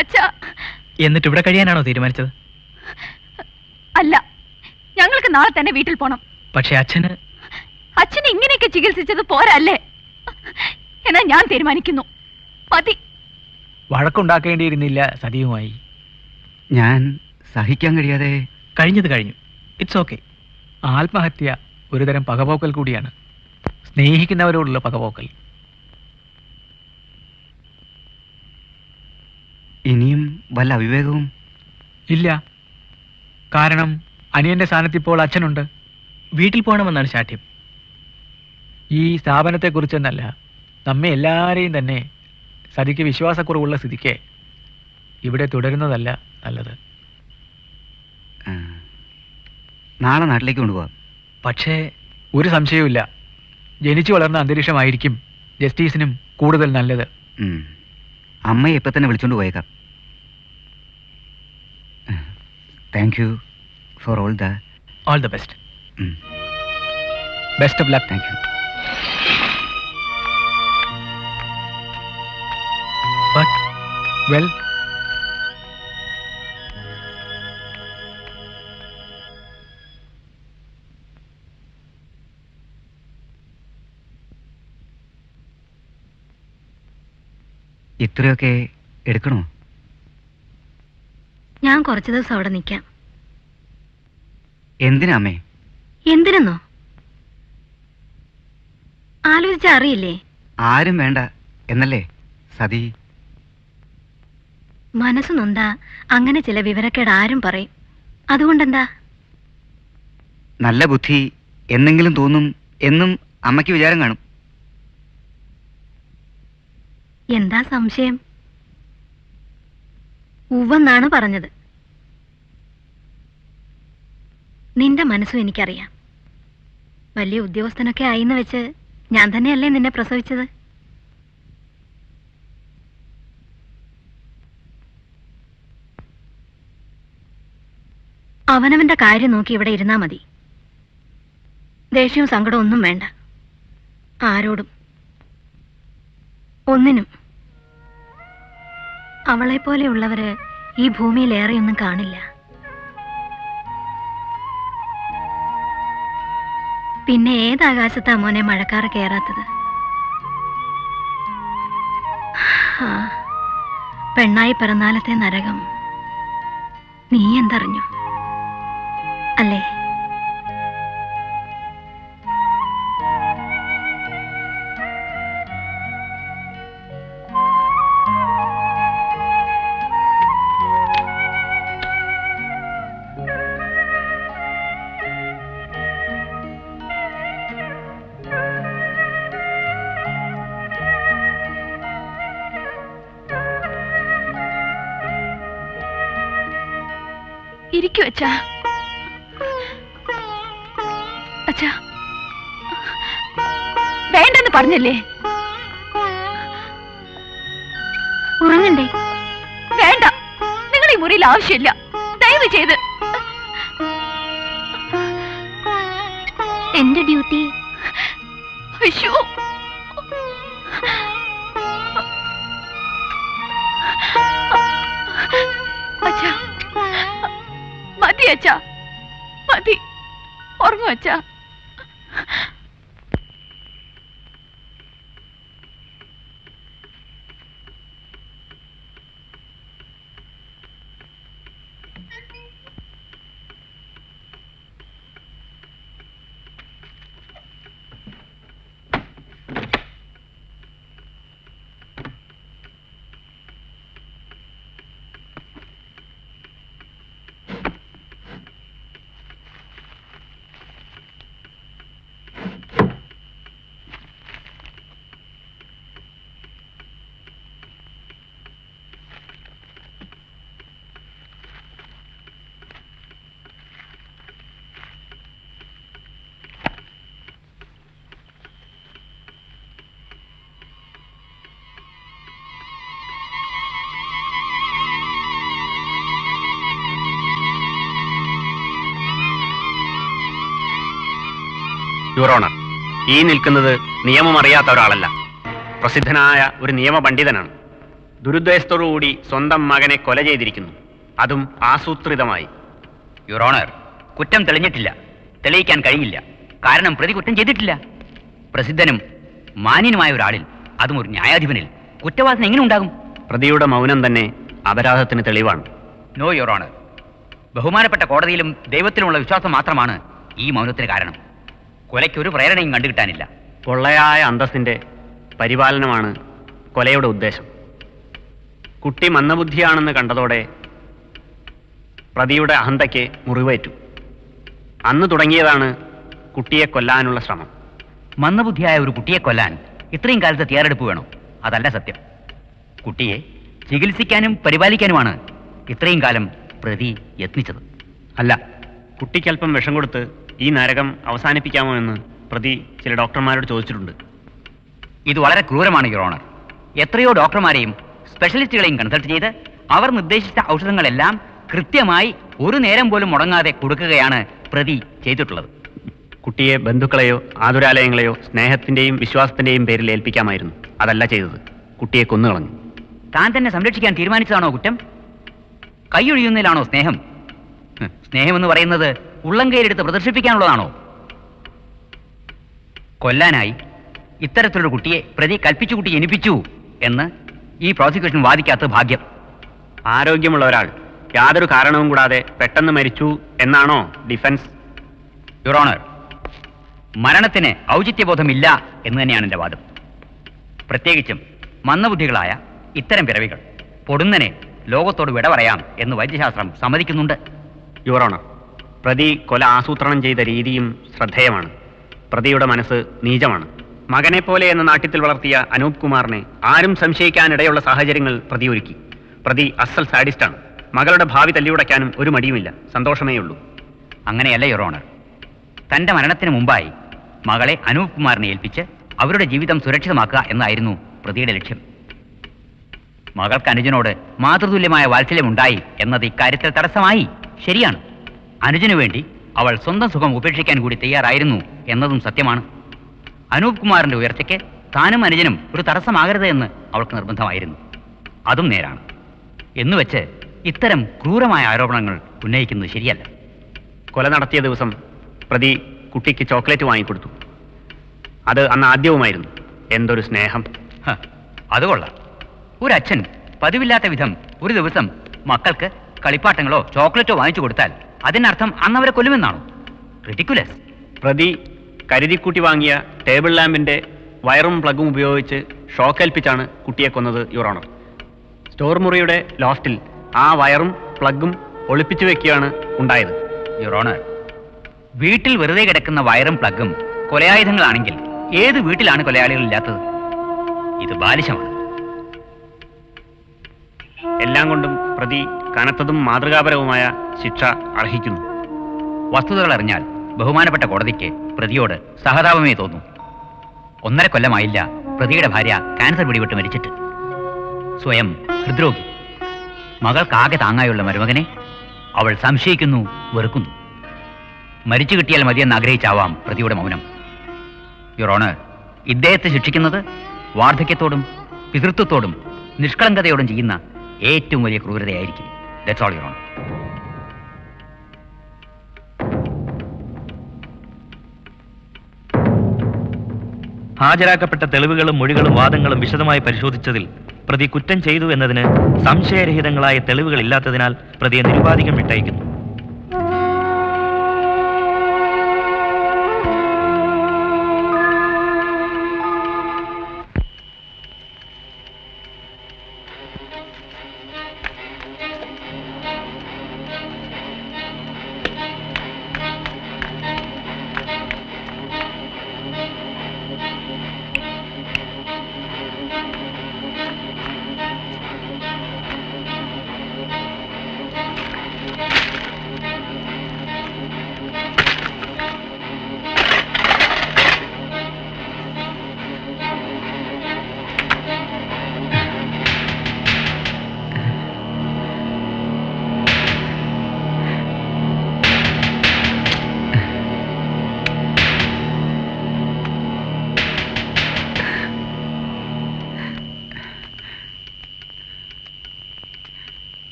അച്ഛാ. എന്നിട്ട് ഇവിടെ കഴിയാനാണോ തീരുമാനിച്ചത്? അല്ല, ഞങ്ങൾക്ക് നാളെ തന്നെ വീട്ടിൽ പോണം. പക്ഷെ അച്ഛന് ഇങ്ങനെയൊക്കെ ചികിത്സിച്ചത് പോരല്ലേ? എന്നാ ഞാൻ തീരുമാനിക്കുന്നു, മതി. വഴക്കുണ്ടാക്കേണ്ടിയിരുന്നില്ല സതിയുമായി. ഞാൻ സഹിക്കാൻ കഴിയാതെ. കഴിഞ്ഞത് കഴിഞ്ഞു. It's okay. ആത്മഹത്യ ഒരുതരം പകപോക്കൽ കൂടിയാണ്, സ്നേഹിക്കുന്നവരോടുള്ള പകപോക്കൽ. ഇനിയും വല്ല അവിവേകവും ഇല്ല. കാരണം അനിയന്റെ സ്ഥാനത്ത് ഇപ്പോൾ അച്ഛനുണ്ട്. വീട്ടിൽ പോകണമെന്നാണ് ശാഠ്യം. ഈ സ്ഥാപനത്തെക്കുറിച്ചെന്നല്ല, നമ്മെ എല്ലാവരെയും തന്നെ സതിക്ക് വിശ്വാസക്കുറവുള്ള സ്ഥിതിക്ക് ഇവിടെ തുടരുന്നതല്ല നല്ലത്. നാളെ നാട്ടിലേക്ക് കൊണ്ടുപോകാം. പക്ഷേ ഒരു സംശയവുമില്ല, ജനിച്ചു വളർന്ന അന്തരീക്ഷമായിരിക്കും ജസ്റ്റിസിനും കൂടുതൽ നല്ലത്. അമ്മയെ ഇപ്പം തന്നെ വിളിച്ചോണ്ട് പോയേക്കാം. Thank you for all the best. Best of luck. Thank you. But well, ഇത്രയൊക്കെ എടുക്കണോ? ഞാൻ കുറച്ചു ദിവസം അവിടെ നിൽക്കാം. എന്തിനാ അമ്മേ? എന്തിനെന്നോ ആലോചിച്ചാ അറിയില്ലേ? ആരും വേണ്ട എന്നല്ലേ സതി? മനസ്സ് നൊന്താ അങ്ങനെ ചില വിവരക്കേട് ആരും പറയും. അതുകൊണ്ടെന്താ? നല്ല ബുദ്ധി എന്നെങ്കിലും തോന്നും എന്നും അമ്മയ്ക്ക് വിചാരം കാണും. എന്താ സംശയം? ഉവ്വെന്നാണ് പറഞ്ഞത്. നിന്റെ മനസ്സും എനിക്കറിയാം. വലിയ ഉദ്യോഗസ്ഥനൊക്കെ ആയിന്ന് വെച്ച് ഞാൻ തന്നെയല്ലേ നിന്നെ പ്രസവിച്ചത്? അവനവന്റെ കാര്യം നോക്കി ഇവിടെ ഇരുന്നാ മതി. ദേഷ്യവും സങ്കടവും ഒന്നും വേണ്ട. ആരോടും ഒന്നിനും. അവളെപ്പോലെയുള്ളവര് ഈ ഭൂമിയിൽ ഏറെയൊന്നും കാണില്ല. പിന്നെ ഏതാകാശത്താ മോനെ മഴക്കാറ് കയറാത്തത്? പെണ്ണായി പിറന്നാലത്തെ നരകം നീ എന്തറിഞ്ഞു അല്ലേ? ഇരിക്കൂ അച്ഛാ. അച്ഛാ, വേണ്ടെന്ന് പറഞ്ഞല്ലേ? ഉറങ്ങണ്ടേ? വേണ്ട, നിങ്ങൾ ഈ മുറിയിൽ ആവശ്യമില്ല. ദയവ് ചെയ്ത്. എന്റെ ഡ്യൂട്ടി. അയ്യോ, അച്ഛാ, മതി അച്ഛാ, മതി. ഉറങ്ങും അച്ഛാ. യുവർ ഓണർ, ഈ നിൽക്കുന്നത് നിയമം അറിയാത്ത ഒരാളല്ല. പ്രസിദ്ധനായ ഒരു നിയമപണ്ഡിതനാണ്. ദുരുദ്ദേശത്തോടുകൂടി സ്വന്തം മകനെ കൊല ചെയ്തിരിക്കുന്നു, അതും ആസൂത്രിതമായി. യുവർ ഓണർ, കുറ്റം തെളിഞ്ഞിട്ടില്ല, തെളിയിക്കാൻ കഴിയില്ല. കാരണം പ്രതി കുറ്റം ചെയ്തിട്ടില്ല. പ്രസിദ്ധനും മാന്യനുമായ ഒരാളിൽ, അതും ഒരു ന്യായാധിപനിൽ, കുറ്റവാസന എങ്ങനെ ഉണ്ടാകും? പ്രതിയുടെ മൗനം തന്നെ അപരാധത്തിന് തെളിവാണ്. നോ യുവർ ഓണർ, ബഹുമാനപ്പെട്ട കോടതിയിലും ദൈവത്തിലുമുള്ള വിശ്വാസം മാത്രമാണ് ഈ മൗനത്തിന് കാരണം. കൊലയ്ക്ക് ഒരു പ്രേരണയും കണ്ടുകിട്ടാനില്ല. പൊള്ളയായ അന്തസ്സിന്റെ പരിപാലനമാണ് കൊലയുടെ ഉദ്ദേശം. കുട്ടി മന്ദബുദ്ധിയാണെന്ന് കണ്ടതോടെ പ്രതിയുടെ അഹന്തയ്ക്ക് മുറിവേറ്റു. അന്ന് തുടങ്ങിയതാണ് കുട്ടിയെ കൊല്ലാനുള്ള ശ്രമം. മന്ദബുദ്ധിയായ ഒരു കുട്ടിയെ കൊല്ലാൻ ഇത്രയും കാലത്തെ തയ്യാറെടുപ്പ് വേണം? അതല്ല സത്യം. കുട്ടിയെ ചികിത്സിക്കാനും പരിപാലിക്കാനുമാണ് ഇത്രയും കാലം പ്രതി യത്നിച്ചത്. അല്ല, കുട്ടിക്കല്പം വിഷം കൊടുത്ത് ഈ നരകം അവസാനിപ്പിക്കാമോ എന്ന് പ്രതി ചില ഡോക്ടർമാരോട് ചോദിച്ചിട്ടുണ്ട്. ഇത് വളരെ ക്രൂരമാണ് യുവർ ഓണർ. എത്രയോ ഡോക്ടർമാരെയും സ്പെഷ്യലിസ്റ്റുകളെയും കൺസൾട്ട് ചെയ്ത് അവർ നിർദ്ദേശിച്ച ഔഷധങ്ങളെല്ലാം കൃത്യമായി ഒരു നേരം പോലും മുടങ്ങാതെ കൊടുക്കുകയാണ് പ്രതി ചെയ്തിട്ടുള്ളത്. കുട്ടിയെ ബന്ധുക്കളെയോ ആതുരാലയങ്ങളെയോ സ്നേഹത്തിന്റെയും വിശ്വാസത്തിന്റെയും പേരിൽ ഏൽപ്പിക്കാമായിരുന്നു. അതല്ല ചെയ്തത്. കുട്ടിയെ കൊന്നുകളഞ്ഞു. താൻ തന്നെ സംരക്ഷിക്കാൻ തീരുമാനിച്ചതാണോ കുറ്റം? കൈയൊഴിയുന്നതിലാണോ സ്നേഹം? സ്നേഹമെന്ന് പറയുന്നത് ഉള്ളംകൈയിലെടുത്ത് പ്രദർശിപ്പിക്കാനുള്ളതാണോ? കൊല്ലാനായി ഇത്തരത്തിലൊരു കുട്ടിയെ പ്രതി കൽപ്പിച്ചു കുട്ടി ജനിപ്പിച്ചു എന്ന് ഈ പ്രോസിക്യൂഷൻ വാദിക്കാത്ത ഭാഗ്യം. ആരോഗ്യമുള്ള ഒരാൾ യാതൊരു കാരണവും കൂടാതെ പെട്ടെന്ന് മരിച്ചു എന്നാണോ ഡിഫൻസ്? യുവർ ഓണർ, മരണത്തിന് ഔചിത്യബോധമില്ല എന്ന് തന്നെയാണ് എൻ്റെ വാദം. പ്രത്യേകിച്ചും മന്ദബുദ്ധികളായ ഇത്തരം പിറവികൾ പൊടുന്നനെ ലോകത്തോട് വിട പറയാം എന്ന് വൈദ്യശാസ്ത്രം സമ്മതിക്കുന്നുണ്ട്. യുവർ ഓണർ, പ്രതി കൊല ആസൂത്രണം ചെയ്ത രീതിയും ശ്രദ്ധേയമാണ്. പ്രതിയുടെ മനസ്സ് നീചമാണ്. മകനെ പോലെ എന്ന നാട്യത്തിൽ വളർത്തിയ അനൂപ് കുമാറിനെ ആരും സംശയിക്കാനിടയുള്ള സാഹചര്യങ്ങൾ പ്രതി ഒരുക്കി. പ്രതി അസൽ സാഡിസ്റ്റാണ്. മകളുടെ ഭാവി തല്ലിയുടയ്ക്കാനും ഒരു മടിയുമില്ല. സന്തോഷമേ ഉള്ളൂ. അങ്ങനെയല്ല യുവർ ഓണർ. തൻ്റെ മരണത്തിന് മുമ്പായി മകളെ അനൂപ് കുമാറിനെ ഏൽപ്പിച്ച് അവരുടെ ജീവിതം സുരക്ഷിതമാക്കുക എന്നായിരുന്നു പ്രതിയുടെ ലക്ഷ്യം. മകൾക്ക് അനുജനോട് മാതൃതുല്യമായ വാത്സല്യമുണ്ടായി എന്നത് ഇക്കാര്യത്തിൽ തടസ്സമായി. ശരിയാണ്. അനുജനു വേണ്ടി അവൾ സ്വന്തം സുഖം ഉപേക്ഷിക്കാൻ കൂടി തയ്യാറായിരുന്നു എന്നതും സത്യമാണ്. അനൂപ് കുമാറിന്റെ ഉയർച്ചയ്ക്ക് താനും അനുജനും ഒരു തടസ്സമാകരുത് എന്ന് അവൾക്ക് നിർബന്ധമായിരുന്നു. അതും നേരാണ്. എന്നുവെച്ച് ഇത്തരം ക്രൂരമായ ആരോപണങ്ങൾ ഉന്നയിക്കുന്നത് ശരിയല്ല. കൊല നടത്തിയ ദിവസം പ്രതി കുട്ടിക്ക് ചോക്ലേറ്റ് വാങ്ങിക്കൊടുത്തു. അത് അന്ന് ആദ്യവുമായിരുന്നു. എന്തൊരു സ്നേഹം! അത് കൊള്ളാം. ഒരു അച്ഛൻ പതിവില്ലാത്ത വിധം ഒരു ദിവസം മക്കൾക്ക് കളിപ്പാട്ടങ്ങളോ ചോക്ലേറ്റോ വാങ്ങിച്ചു കൊടുത്താൽ അതിനർത്ഥം അന്നവരെ കൊല്ലുമെന്നാണോ? റിഡിക്കുലസ്. പ്രതി കരുതിക്കൂട്ടി വാങ്ങിയ ടേബിൾ ലാമ്പിന്റെ വയറും പ്ലഗും ഉപയോഗിച്ച് ഷോക്കേൽപ്പിച്ചാണ് കുട്ടിയെ കൊന്നത് യുവർ ഓണർ. സ്റ്റോർ മുറിയുടെ ലോഫ്റ്റിൽ ആ വയറും പ്ലഗും ഒളിപ്പിച്ചു വെക്കുകയാണ് ഉണ്ടായത്. യുവർ ഓണർ, വീട്ടിൽ വെറുതെ കിടക്കുന്ന വയറും പ്ലഗും കൊലയായുധങ്ങളാണെങ്കിൽ ഏത് വീട്ടിലാണ് കൊലയാളികൾ ഇല്ലാത്തത്? ഇത് ബാലിശമാണ്. എല്ലാം കൊണ്ടും പ്രതി കനത്തതും മാതൃകാപരവുമായ ശിക്ഷ അർഹിക്കുന്നു. വസ്തുതകൾ അറിഞ്ഞാൽ ബഹുമാനപ്പെട്ട കോടതിക്ക് പ്രതിയോട് സഹതാപമേ തോന്നൂ. 1.5 കൊല്ലമായില്ല പ്രതിയുടെ ഭാര്യ ക്യാൻസർ പിടിപെട്ട് മരിച്ചിട്ട്. സ്വയം ഹൃദ്രോഗി. മകൾക്കാകെ താങ്ങായുള്ള മരുമകനെ അവൾ സംശയിക്കുന്നു, വെറുക്കുന്നു. മരിച്ചു കിട്ടിയാൽ മതിയെന്ന് ആഗ്രഹിച്ചാവാം പ്രതിയുടെ മൗനം. യുവർ ഓണർ, ഇദ്ദേഹത്തെ ശിക്ഷിക്കുന്നത് വാർദ്ധക്യത്തോടും പിതൃത്വത്തോടും നിഷ്കളങ്കതയോടും ചെയ്യുന്ന ഏറ്റവും വലിയ ക്രൂരതയായിരിക്കും. That's all, your honour. ഹാജരാക്കപ്പെട്ട തെളിവുകളും മൊഴികളും വാദങ്ങളും വിശദമായി പരിശോധിച്ചതിൽ പ്രതി കുറ്റം ചെയ്തു എന്നതിന് സംശയരഹിതങ്ങളായ തെളിവുകൾ ഇല്ലാത്തതിനാൽ പ്രതിയെ നിരുപാധികം വിട്ടയക്കുന്നു.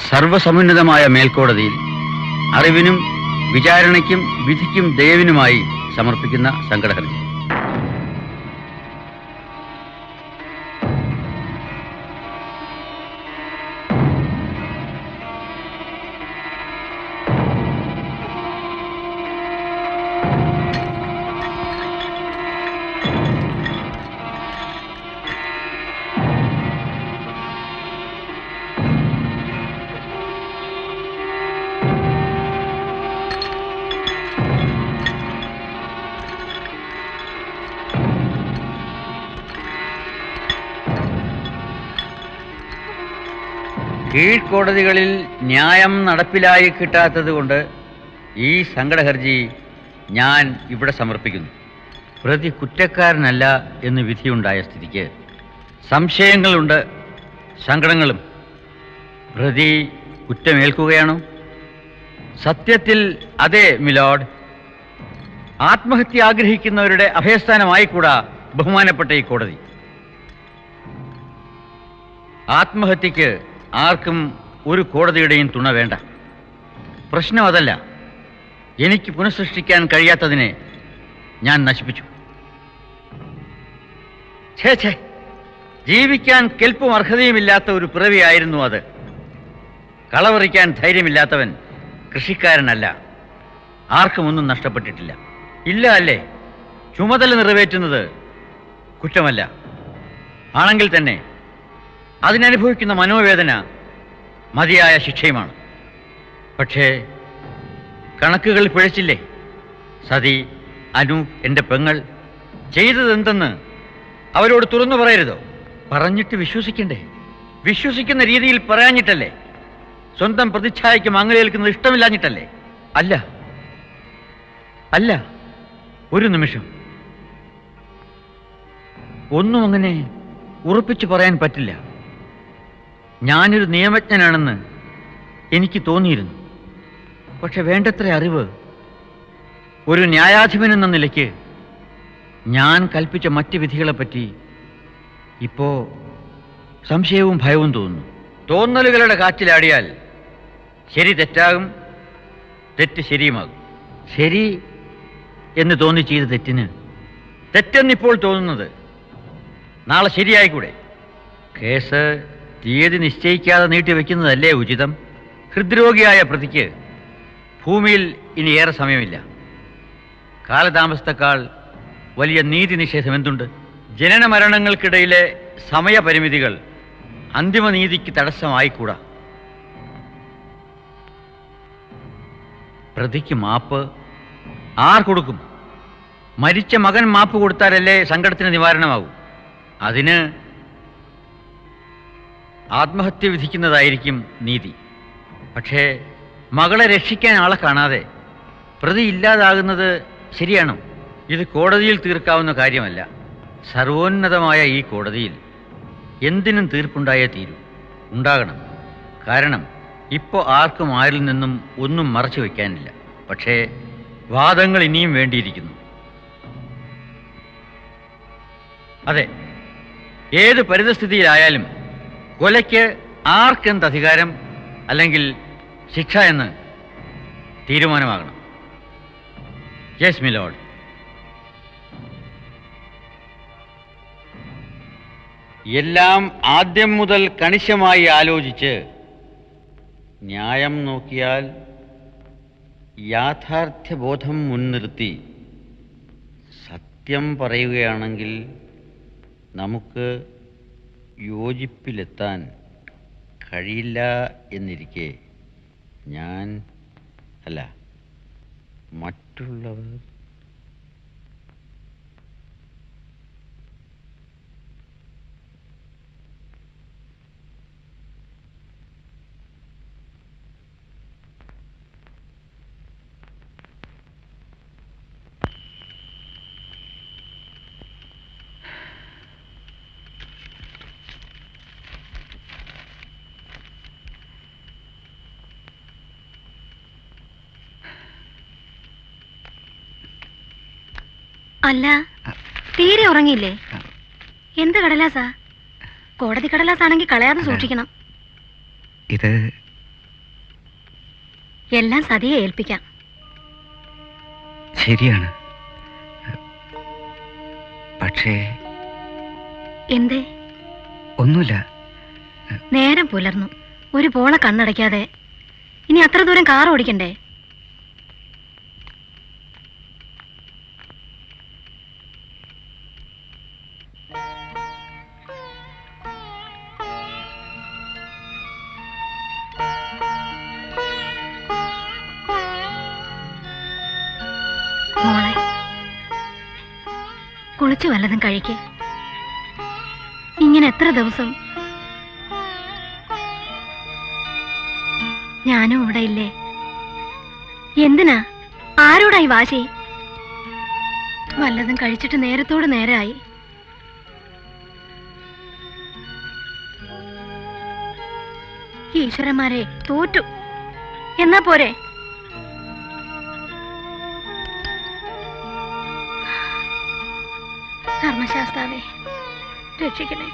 സർവസമുന്നതമായ മേൽക്കോടതിയിൽ അറിവിനും വിചാരണയ്ക്കും വിധിക്കും ദയവിനുമായി സമർപ്പിക്കുന്ന സങ്കടഹർജി. കീഴ്ക്കോടതികളിൽ ന്യായം നടപ്പിലായി കിട്ടാത്തത് കൊണ്ട് ഈ സങ്കടഹർജി ഞാൻ ഇവിടെ സമർപ്പിക്കുന്നു. പ്രതി കുറ്റക്കാരനല്ല എന്ന് വിധിയുണ്ടായ സ്ഥിതിക്ക് സംശയങ്ങളുണ്ട്, സങ്കടങ്ങളും. പ്രതി കുറ്റമേൽക്കുകയാണോ? സത്യത്തിൽ അതെ മിലോഡ്. ആത്മഹത്യ ആഗ്രഹിക്കുന്നവരുടെ അഭയസ്ഥാനമായിക്കൂടാ ബഹുമാനപ്പെട്ട ഈ കോടതി. ആത്മഹത്യക്ക് ആർക്കും ഒരു കോടതിയുടെയും തുണ വേണ്ട. പ്രശ്നം അതല്ല. എനിക്ക് പുനഃസൃഷ്ടിക്കാൻ കഴിയാത്തതിനെ ഞാൻ നശിപ്പിച്ചു. ഛേ, ജീവിക്കാൻ കെൽപ്പും അർഹതയുമില്ലാത്ത ഒരു പിറവിയായിരുന്നു അത്. കളവറിക്കാൻ ധൈര്യമില്ലാത്തവൻ കൃഷിക്കാരനല്ല. ആർക്കും ഒന്നും നഷ്ടപ്പെട്ടിട്ടില്ല. ഇല്ല അല്ലേ? ചുമതല നിറവേറ്റുന്നത് കുറ്റമല്ല. ആണെങ്കിൽ തന്നെ അതിനനുഭവിക്കുന്ന മനോവേദന മതിയായ ശിക്ഷയുമാണ്. പക്ഷേ കണക്കുകൾ പിഴച്ചില്ലേ? സതി, അനു, എൻ്റെ പെങ്ങൾ ചെയ്തതെന്തെന്ന് അവരോട് തുറന്നു പറയരുതോ? പറഞ്ഞിട്ട് വിശ്വസിക്കണ്ടേ? വിശ്വസിക്കുന്ന രീതിയിൽ പറയാഞ്ഞിട്ടല്ലേ? സ്വന്തം പ്രതിച്ഛായയ്ക്ക് മങ്ങലേൽക്കുന്നത് ഇഷ്ടമില്ലാഞ്ഞിട്ടല്ലേ? അല്ല, ഒരു നിമിഷം. ഒന്നും അങ്ങനെ ഉറപ്പിച്ചു പറയാൻ പറ്റില്ല. ഞാനൊരു നിയമജ്ഞനാണെന്ന് എനിക്ക് തോന്നിയിരുന്നു. പക്ഷെ വേണ്ടത്ര അറിവ് ഒരു ന്യായാധിപൻ എന്ന നിലയ്ക്ക് ഞാൻ കൽപ്പിച്ച മറ്റ് വിധികളെപ്പറ്റി ഇപ്പോ സംശയവും ഭയവും തോന്നുന്നു. തോന്നലുകളുടെ കാറ്റിലാടിയാൽ ശരി തെറ്റാകും, തെറ്റ് ശരിയുമാകും. ശരി എന്ന് തോന്നി ചെയ്ത തെറ്റിന് തെറ്റെന്നിപ്പോൾ തോന്നുന്നത് നാളെ ശരിയായിക്കൂടെ? കേസ് തീയതി നിശ്ചയിക്കാതെ നീട്ടിവെക്കുന്നതല്ലേ ഉചിതം? ഹൃദ്രോഗിയായ പ്രതിക്ക് ഭൂമിയിൽ ഇനി ഏറെ സമയമില്ല. കാലതാമസത്തെക്കാൾ വലിയ നീതി നിഷേധം എന്തുണ്ട്? ജനന മരണങ്ങൾക്കിടയിലെ സമയപരിമിതികൾ അന്തിമ നീതിക്ക് തടസ്സമായിക്കൂടാ. പ്രതിക്ക് മാപ്പ് ആർ കൊടുക്കും? മരിച്ച മകൻ മാപ്പ് കൊടുത്താലല്ലേ സങ്കടത്തിന് നിവാരണമാകൂ. അതിന് ആത്മഹത്യ വിധിക്കുന്നതായിരിക്കും നീതി. പക്ഷേ മകളെ രക്ഷിക്കാൻ ആളെ കാണാതെ പ്രതി ഇല്ലാതാകുന്നത് ശരിയാണോ? ഇത് കോടതിയിൽ തീർക്കാവുന്ന കാര്യമല്ല. സർവോന്നതമായ ഈ കോടതിയിൽ എന്തിനും തീർപ്പുണ്ടായേ തീരൂ. ഉണ്ടാകണം. കാരണം ഇപ്പോൾ ആർക്കും ആരിൽ നിന്നും ഒന്നും മറച്ചു വയ്ക്കാനില്ല. പക്ഷേ വാദങ്ങൾ ഇനിയും വേണ്ടിയിരിക്കുന്നു. അതെ, ഏത് പരിതസ്ഥിതിയിലായാലും കൊലയ്ക്ക് ആർക്കെന്ത് അധികാരം അല്ലെങ്കിൽ ശിക്ഷ എന്ന് തീരുമാനമാകണം. Yes milord. എല്ലാം ആദ്യം മുതൽ കണിശമായി ആലോചിച്ച് ന്യായം നോക്കിയാൽ യാഥാർത്ഥ്യബോധം മുൻനിർത്തി സത്യം പറയുകയാണെങ്കിൽ നമുക്ക് യോജിപ്പിലെത്താൻ കഴിയില്ല എന്നിരിക്കെ ഞാൻ അല്ല മറ്റുള്ളവർ അല്ല, തീരെ ഉറങ്ങിയില്ലേ? എന്ത് കടലാസാ? കോടതി കടലാസാണെങ്കിൽ കളയാതെ സൂക്ഷിക്കണം. ഇത് എല്ലാം സതിയെ ഏൽപ്പിക്കാം. ശരിയാണ്. പക്ഷേ എന്തേ? ഒന്നുമില്ല. നേരം പുലർന്നു. ഒരു പോള കണ്ണടയ്ക്കാതെ ഇനി അത്ര ദൂരം കാർ ഓടിക്കണ്ടേ? മോളെ, കുളിച്ചു വല്ലതും കഴിക്ക്. ഇങ്ങനെ എത്ര ദിവസം? ഞാനും ഇവിടെ ഇല്ലേ? എന്തിനാ? ആരോടായി വാശി? വല്ലതും കഴിച്ചിട്ട് നേരത്തോട് നേരായി. ഈശ്വരന്മാരെ, തോറ്റു. എന്നാ പോരെ? ധർമ്മശാസ്താവേ, രക്ഷിക്കണേ.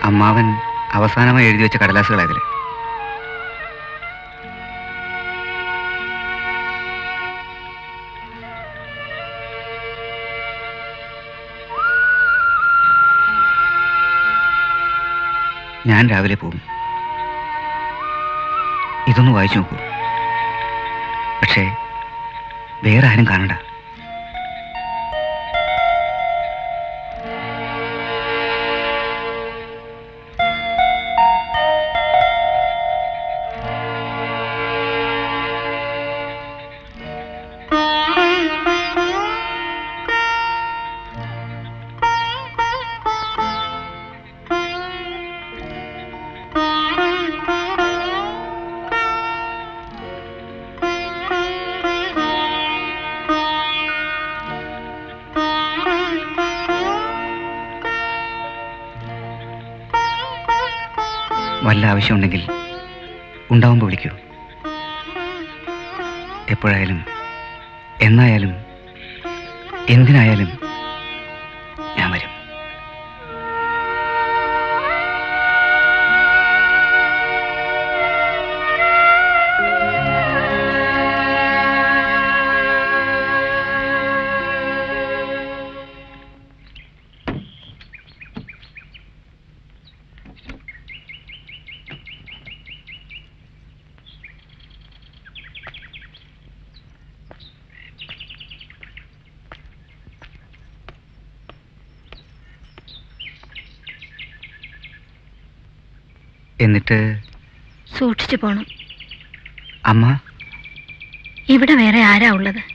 അമ്മാവൻ അവസാനമായി എഴുതി വെച്ച കടലാസുകളായതില് ഞാൻ രാവിലെ പോകും. ഇതൊന്ന് വായിച്ചു നോക്കൂ. പക്ഷേ വേറെ ആരും കാണണ്ട. വല്ല ആവശ്യമുണ്ടെങ്കിൽ ഉണ്ടാവുമ്പോൾ വിളിക്കൂ. എപ്പോഴായാലും എന്നായാലും എന്തിനായാലും ഞാൻ വരും. എന്നിട്ട് സൂക്ഷിച്ചു പോണം. അമ്മ ഇവിടെ വേറെ ആരാ ഉള്ളത്?